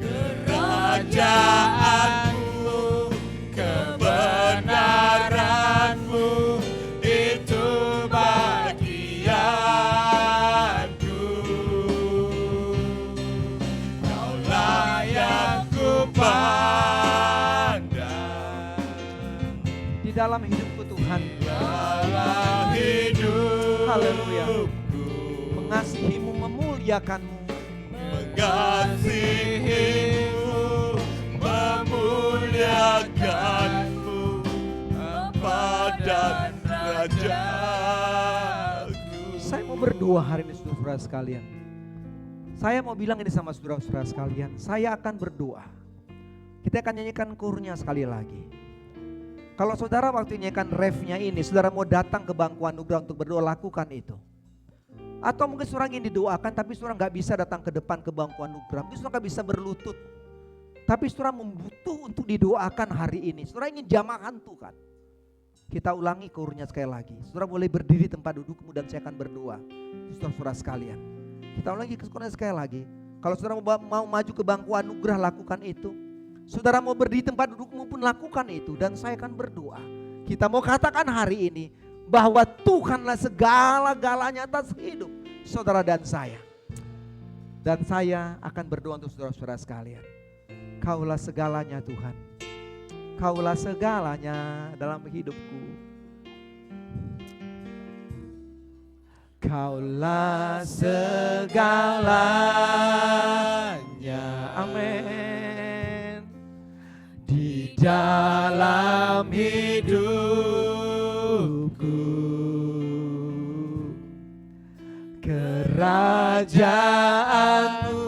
Kerajaanmu, kebenaranmu, itu bagianku. Kaulah yang kupandang di dalam hidupku Tuhan. Dalam hidupku, haleluya. Mengasihimu, memuliakanmu, mengasihimu, memuliakanmu, Bapa dan Rajaku. Saya mau berdoa hari ini saudara-saudara sekalian. Saya mau bilang ini sama saudara-saudara sekalian. Saya akan berdoa. Kita akan nyanyikan kurnya sekali lagi. Kalau saudara waktu nyanyikan refnya ini, saudara mau datang ke bangku anugerah untuk berdoa, lakukan itu. Atau mungkin saudara ingin didoakan tapi saudara gak bisa datang ke depan ke bangku anugerah. Mungkin saudara gak bisa berlutut. Tapi saudara membutuh untuk didoakan hari ini. Saudara ingin jamahan Tuhan. Kita ulangi kurnya sekali lagi. Saudara boleh berdiri tempat dudukmu dan saya akan berdoa. Saudara-saudara sekalian. Kita ulangi kurnya sekali lagi. Kalau saudara mau maju ke bangku anugerah, lakukan itu. Saudara mau berdiri tempat dudukmu pun lakukan itu. Dan saya akan berdoa. Kita mau katakan hari ini bahwa Tuhanlah segala-galanya atas hidup saudara dan saya. Dan saya akan berdoa untuk saudara-saudara sekalian. Kaulah segalanya Tuhan. Kaulah segalanya dalam hidupku. Kaulah segalanya. Amin. Di dalam hidupku, kerajaanmu,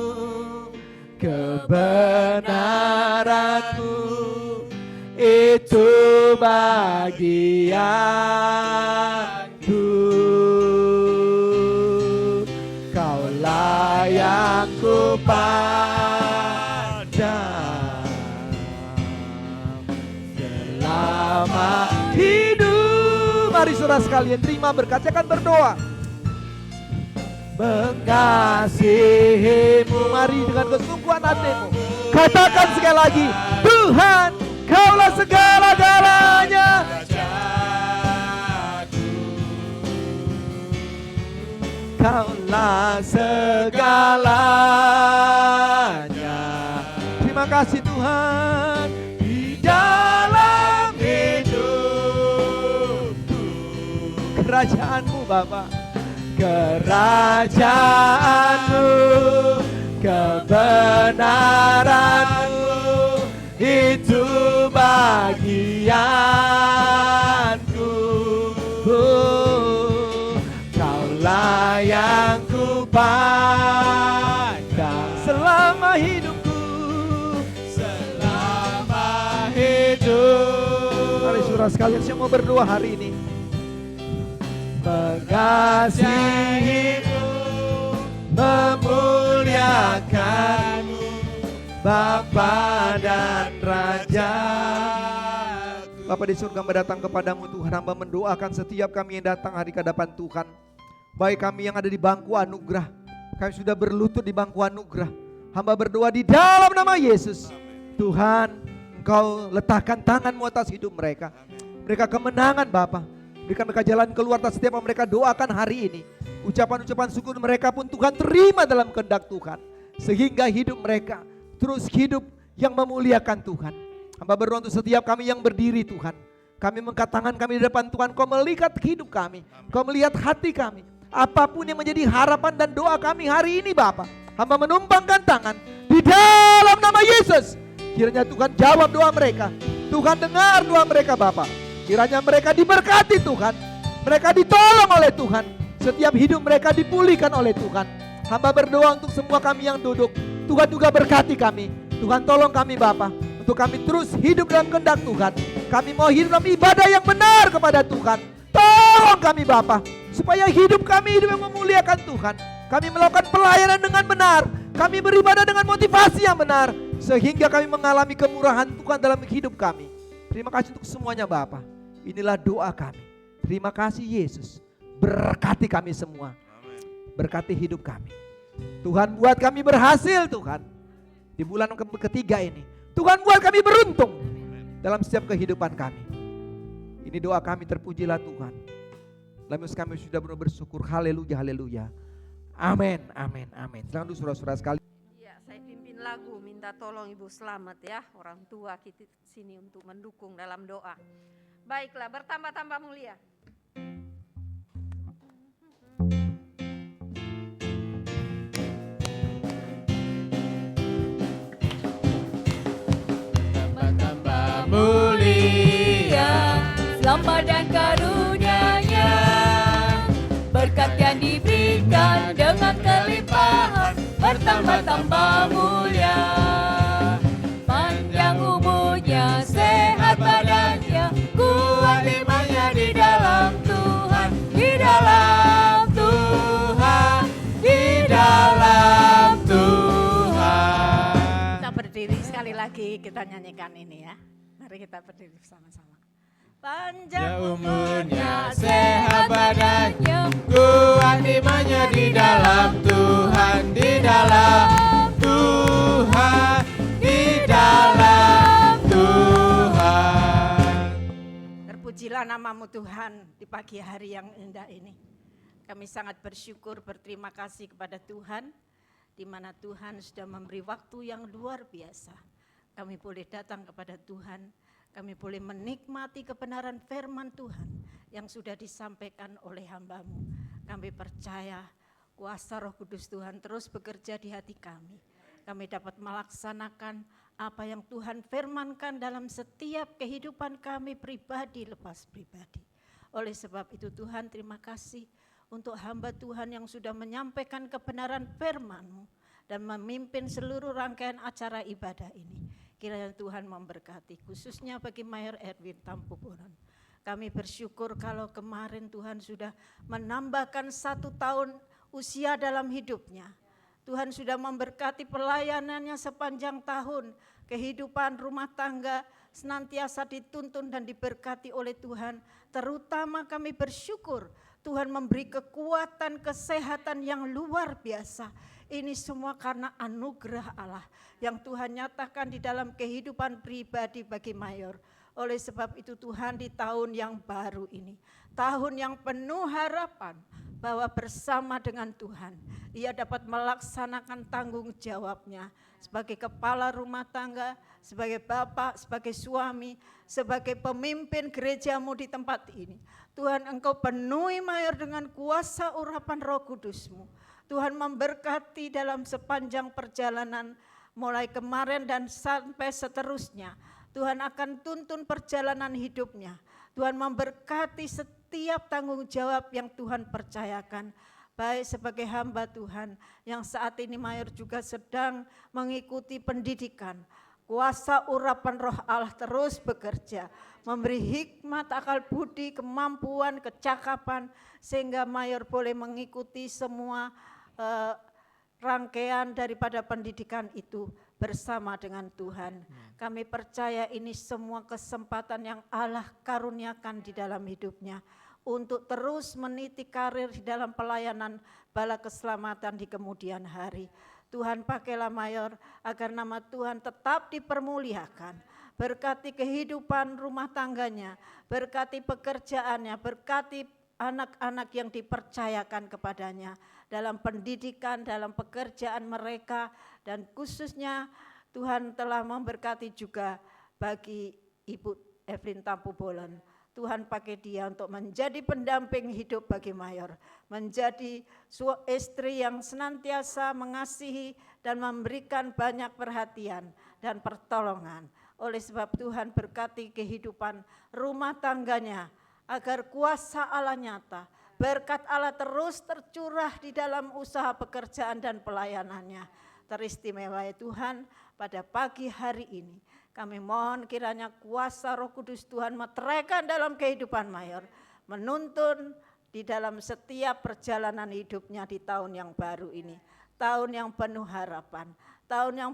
kebenaranmu, itu bagianku. Kaulah yang kupandang selama hidup. Mari saudara sekalian terima berkat, saya akan berdoa. Mengasihimu, mari dengan kesungguhan hatimu katakan sekali lagi, Tuhan, Kaulah segala-galanya. Kaulah segalanya kasih Tuhan di dalam hidupku. Kerajaan-Mu Bapa, kerajaan-Mu, kebenaran-Mu, itu bagianku. Kaulah yang ku pandang selama hidupku, selama hidup. Mari saudara sekalian, saya mau berdoa hari ini. Mengasihimu, memuliakanmu, Bapa dan Raja. Bapa di surga, hamba datang kepadamu Tuhan. Hamba mendoakan setiap kami yang datang hari ke hadapan Tuhan. Baik kami yang ada di bangku anugerah, kami sudah berlutut di bangku anugerah. Hamba berdoa di dalam nama Yesus. Tuhan, Engkau letakkan tangan-Mu atas hidup mereka. Mereka kemenangan Bapa. Berikan mereka jalan keluar atas setiap yang mereka doakan hari ini. Ucapan-ucapan syukur mereka pun Tuhan terima dalam kehendak Tuhan. Sehingga hidup mereka terus hidup yang memuliakan Tuhan. Hamba berdoa untuk setiap kami yang berdiri Tuhan. Kami mengangkat tangan kami di depan Tuhan. Kau melihat hidup kami. Kau melihat hati kami. Apapun yang menjadi harapan dan doa kami hari ini Bapa, hamba menumpangkan tangan di dalam nama Yesus. Kiranya Tuhan jawab doa mereka. Tuhan dengar doa mereka Bapa. Kiranya mereka diberkati Tuhan. Mereka ditolong oleh Tuhan. Setiap hidup mereka dipulihkan oleh Tuhan. Hamba berdoa untuk semua kami yang duduk. Tuhan juga berkati kami. Tuhan tolong kami Bapa, untuk kami terus hidup dalam kehendak Tuhan. Kami mau hidup dalam ibadah yang benar kepada Tuhan. Tolong kami Bapa, supaya hidup kami hidup yang memuliakan Tuhan. Kami melakukan pelayanan dengan benar. Kami beribadah dengan motivasi yang benar. Sehingga kami mengalami kemurahan Tuhan dalam hidup kami. Terima kasih untuk semuanya Bapa. Inilah doa kami. Terima kasih Yesus. Berkati kami semua. Berkati hidup kami. Tuhan buat kami berhasil Tuhan. Di bulan ketiga ini. Tuhan buat kami beruntung. Dalam setiap kehidupan kami. Ini doa kami, terpujilah Tuhan. Lalu kami sudah bersyukur. Haleluya, haleluya. Amin, amin, amin. Selamat dulu saudara-saudara sekali.
Ya, saya pimpin lagu minta tolong Ibu Selamat ya. Orang tua kita sini untuk mendukung dalam doa. Baiklah, bertambah-tambah mulia.
Bertambah mulia, selamat dan karunia-Nya, berkat yang diberikan dengan kelimpahan, bertambah-tambah mulia. Panjang umurnya, sehat badannya, kuat imannya di dalam Tuhan, di dalam Tuhan, di dalam Tuhan.
Kita berdiri sekali lagi, kita nyanyikan ini ya. Mari kita berdiri bersama-sama. Panjang
Umurnya, sehat badannya, kuat imannya di dalam Tuhan, di dalam Tuhan, di dalam Tuhan.
Terpujilah namamu Tuhan di pagi hari yang indah ini. Kami sangat bersyukur, berterima kasih kepada Tuhan, di mana Tuhan sudah memberi waktu yang luar biasa. Kami boleh datang kepada Tuhan, kami boleh menikmati kebenaran firman Tuhan yang sudah disampaikan oleh hamba-Mu. Kami percaya kuasa Roh Kudus Tuhan terus bekerja di hati kami. Kami dapat melaksanakan apa yang Tuhan firmankan dalam setiap kehidupan kami pribadi lepas pribadi. Oleh sebab itu Tuhan, terima kasih untuk hamba Tuhan yang sudah menyampaikan kebenaran firman-Mu dan memimpin seluruh rangkaian acara ibadah ini. Kiranya Tuhan memberkati, khususnya bagi Mayor Erwin Tampupuran. Kami bersyukur kalau kemarin Tuhan sudah menambahkan 1 tahun usia dalam hidupnya. Tuhan sudah memberkati pelayanannya sepanjang tahun. Kehidupan rumah tangga senantiasa dituntun dan diberkati oleh Tuhan. Terutama kami bersyukur Tuhan memberi kekuatan, kesehatan yang luar biasa. Ini semua karena anugerah Allah yang Tuhan nyatakan di dalam kehidupan pribadi bagi Mayor. Oleh sebab itu Tuhan, di tahun yang baru ini, tahun yang penuh harapan, bahwa bersama dengan Tuhan, ia dapat melaksanakan tanggung jawabnya sebagai kepala rumah tangga, sebagai bapak, sebagai suami, sebagai pemimpin gerejamu di tempat ini. Tuhan, Engkau penuhi Mayor dengan kuasa urapan Roh Kudus-Mu. Tuhan memberkati dalam sepanjang perjalanan mulai kemarin dan sampai seterusnya. Tuhan akan tuntun perjalanan hidupnya. Tuhan memberkati setiap tanggung jawab yang Tuhan percayakan. Baik sebagai hamba Tuhan yang saat ini Mayor juga sedang mengikuti pendidikan. Kuasa urapan Roh Allah terus bekerja, memberi hikmat, akal budi, kemampuan, kecakapan, sehingga Mayor boleh mengikuti semua rangkaian daripada pendidikan itu bersama dengan Tuhan. Kami percaya ini semua kesempatan yang Allah karuniakan di dalam hidupnya untuk terus meniti karir di dalam pelayanan bala keselamatan di kemudian hari. Tuhan, pakailah Mayor agar nama Tuhan tetap dipermuliakan. Berkati kehidupan rumah tangganya, berkati pekerjaannya, berkati anak-anak yang dipercayakan kepadanya dalam pendidikan, dalam pekerjaan mereka, dan khususnya Tuhan telah memberkati juga bagi Ibu Evelyn Tampu Bolon. Tuhan pakai dia untuk menjadi pendamping hidup bagi Mayor, menjadi istri yang senantiasa mengasihi dan memberikan banyak perhatian dan pertolongan. Oleh sebab Tuhan berkati kehidupan rumah tangganya agar kuasa Allah nyata, berkat Allah terus tercurah di dalam usaha pekerjaan dan pelayanannya. Teristimewa ya Tuhan, pada pagi hari ini kami mohon kiranya kuasa Roh Kudus Tuhan meteraikan dalam kehidupan Mayor, menuntun di dalam setiap perjalanan hidupnya di tahun yang baru ini. Tahun yang penuh harapan, tahun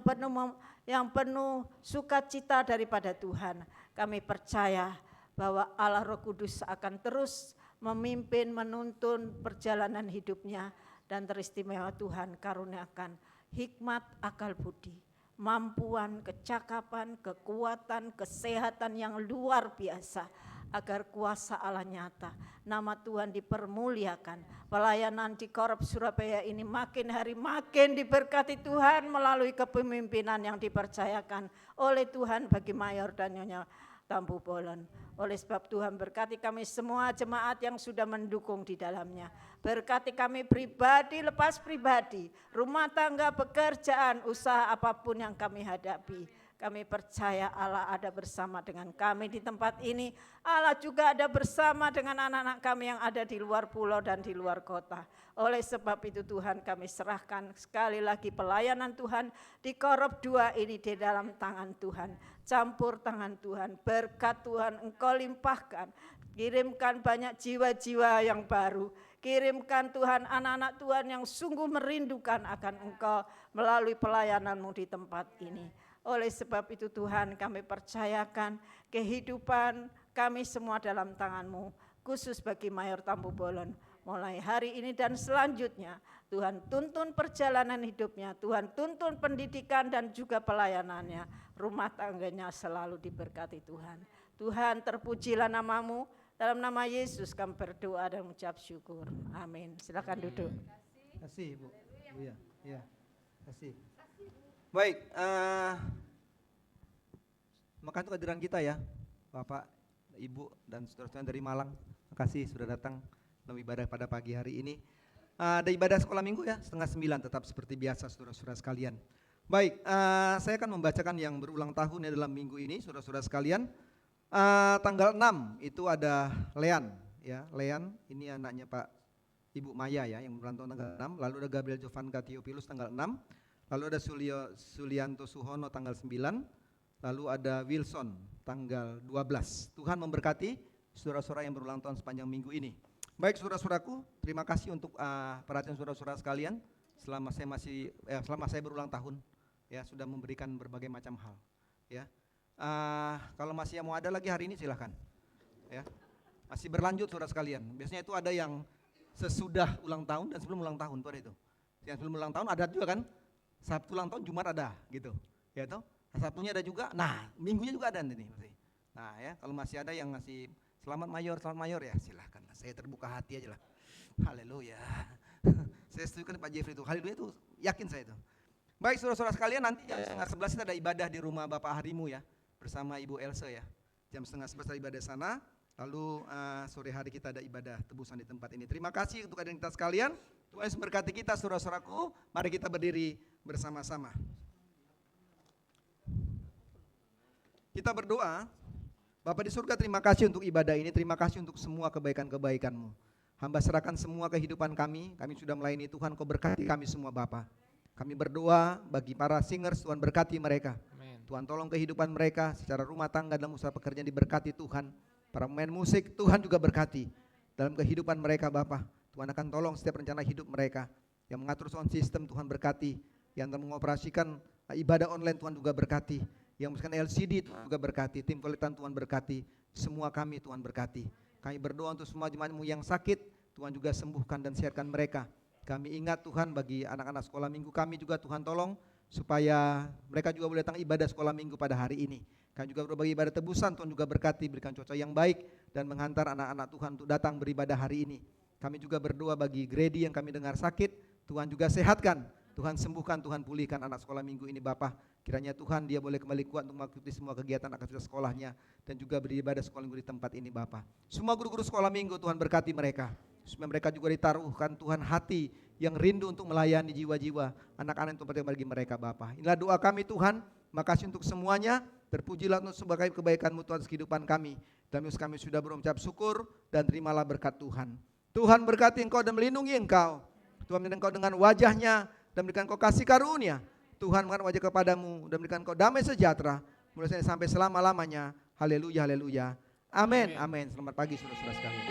yang penuh sukacita daripada Tuhan. Kami percaya bahwa Allah Roh Kudus akan terus memimpin, menuntun perjalanan hidupnya, dan teristimewa Tuhan karuniakan hikmat, akal budi, mampuan, kecakapan, kekuatan, kesehatan yang luar biasa agar kuasa Allah nyata, nama Tuhan dipermuliakan. Pelayanan di Korup Surabaya ini makin hari makin diberkati Tuhan melalui kepemimpinan yang dipercayakan oleh Tuhan bagi Mayor dan Nyonya Tampu Bolon. Oleh sebab Tuhan berkati kami semua jemaat yang sudah mendukung di dalamnya. Berkati kami pribadi lepas pribadi, rumah tangga, pekerjaan, usaha apapun yang kami hadapi. Kami percaya Allah ada bersama dengan kami di tempat ini. Allah juga ada bersama dengan anak-anak kami yang ada di luar pulau dan di luar kota. Oleh sebab itu Tuhan, kami serahkan sekali lagi pelayanan Tuhan di Korup 2 ini di dalam tangan Tuhan. Campur tangan Tuhan, berkat Tuhan Engkau limpahkan. Kirimkan banyak jiwa-jiwa yang baru. Kirimkan Tuhan anak-anak Tuhan yang sungguh merindukan akan Engkau melalui pelayanan-Mu di tempat ini. Oleh sebab itu Tuhan, kami percayakan kehidupan kami semua dalam tangan-Mu, khusus bagi Mayor Tampu Bolon. Mulai hari ini dan selanjutnya, Tuhan tuntun perjalanan hidupnya, Tuhan tuntun pendidikan dan juga pelayanannya. Rumah tangganya selalu diberkati Tuhan. Tuhan, terpujilah nama-Mu, dalam nama Yesus kami berdoa dan mengucap syukur. Amin. Silakan duduk.
Terima kasih Ibu. Iya, iya. Terima kasih.
Baik, makasih kehadiran kita ya, Bapak, Ibu, dan saudara-saudara dari Malang. Terima kasih sudah datang dalam ibadah pada pagi hari ini. Ada ibadah sekolah minggu ya, 8:30 tetap seperti biasa saudara-saudara sekalian. Baik, saya akan membacakan yang berulang tahun ya dalam minggu ini, saudara-saudara sekalian. Tanggal 6 itu ada Lean, ya Lean ini anaknya Pak Ibu Maya ya yang berulang tahun tanggal 6. Lalu ada Gabriel Jovanka Theophilus tanggal 6. Lalu ada Sulianto Suhono tanggal 9, lalu ada Wilson tanggal 12. Tuhan memberkati saudara-saudara yang berulang tahun sepanjang minggu ini. Baik saudara-saudaraku, terima kasih untuk perhatian saudara-saudara sekalian. Selama saya berulang tahun, ya sudah memberikan berbagai macam hal. Ya, kalau masih mau ada lagi hari ini silahkan. Ya, masih berlanjut saudara sekalian. Biasanya itu ada yang sesudah ulang tahun dan sebelum ulang tahun, tuh ada itu. Yang sebelum ulang tahun ada juga kan? Sabtu ulang tahun, Jumat ada gitu. Ya toh? Sabtunya ada juga. Nah, minggunya juga ada nanti. Nah, ya, kalau masih ada yang ngasih selamat mayor ya silahkan. Saya terbuka hati aja lah. Haleluya. Saya setuju Pak Jeffrey itu. Haleluya itu yakin saya itu. Baik saudara-saudara sekalian, nanti jam 10:30 kita ada ibadah di rumah Bapak Harimu ya, bersama Ibu Elsa ya. Jam 10:30 ada ibadah sana, lalu sore hari kita ada ibadah tebusan di tempat ini. Terima kasih untuk kehadiran kita sekalian. Tuhan Yesus berkati kita saudara-saudaraku. Mari kita berdiri bersama-sama. Kita berdoa. Bapa di surga, terima kasih untuk ibadah ini, terima kasih untuk semua kebaikan-kebaikan-Mu. Hamba serahkan semua kehidupan kami sudah melayani Tuhan, Kau berkati kami semua Bapa. Kami berdoa bagi para singers, Tuhan berkati mereka.
Amin.
Tuhan tolong kehidupan mereka secara rumah tangga dalam usaha pekerjaan diberkati Tuhan. Para pemain musik Tuhan juga berkati dalam kehidupan mereka Bapa. Tuhan akan tolong setiap rencana hidup mereka. Yang mengatur sound system Tuhan berkati. Yang mengoperasikan ibadah online Tuhan juga berkati. Yang memasukkan LCD Tuhan juga berkati. Tim Kelitan Tuhan berkati. Semua kami Tuhan berkati. Kami berdoa untuk semua jemaat-Mu yang sakit, Tuhan juga sembuhkan dan sehatkan mereka. Kami ingat Tuhan bagi anak-anak sekolah minggu kami juga Tuhan tolong supaya mereka juga boleh datang ibadah sekolah minggu pada hari ini. Kami juga berbagi ibadah tebusan, Tuhan juga berkati, berikan cuaca yang baik dan menghantar anak-anak Tuhan untuk datang beribadah hari ini. Kami juga berdoa bagi Grady yang kami dengar sakit, Tuhan juga sehatkan, Tuhan sembuhkan, Tuhan pulihkan anak sekolah minggu ini Bapa. Kiranya Tuhan dia boleh kembali kuat untuk mengikuti semua kegiatan aktivitas sekolahnya dan juga beribadah sekolah minggu di tempat ini Bapa. Semua guru-guru sekolah minggu Tuhan berkati mereka. Supaya mereka juga ditaruhkan Tuhan hati yang rindu untuk melayani jiwa-jiwa anak-anak yang penting bagi mereka Bapa. Inilah doa kami Tuhan, makasih untuk semuanya, terpujilah untuk sebagai kebaikan-Mu Tuhan kehidupan kami. Dan kami sudah berucap syukur dan terimalah berkat Tuhan. Tuhan berkati Engkau dan melindungi Engkau. Tuhan melindungi Engkau dengan wajahnya dan berikan Engkau kasih karunia. Tuhan mengangkat wajah kepadamu dan berikan Engkau damai sejahtera mulai sampai selama-lamanya. Haleluya, haleluya. Amin, amin. Selamat pagi saudara-saudara sekalian.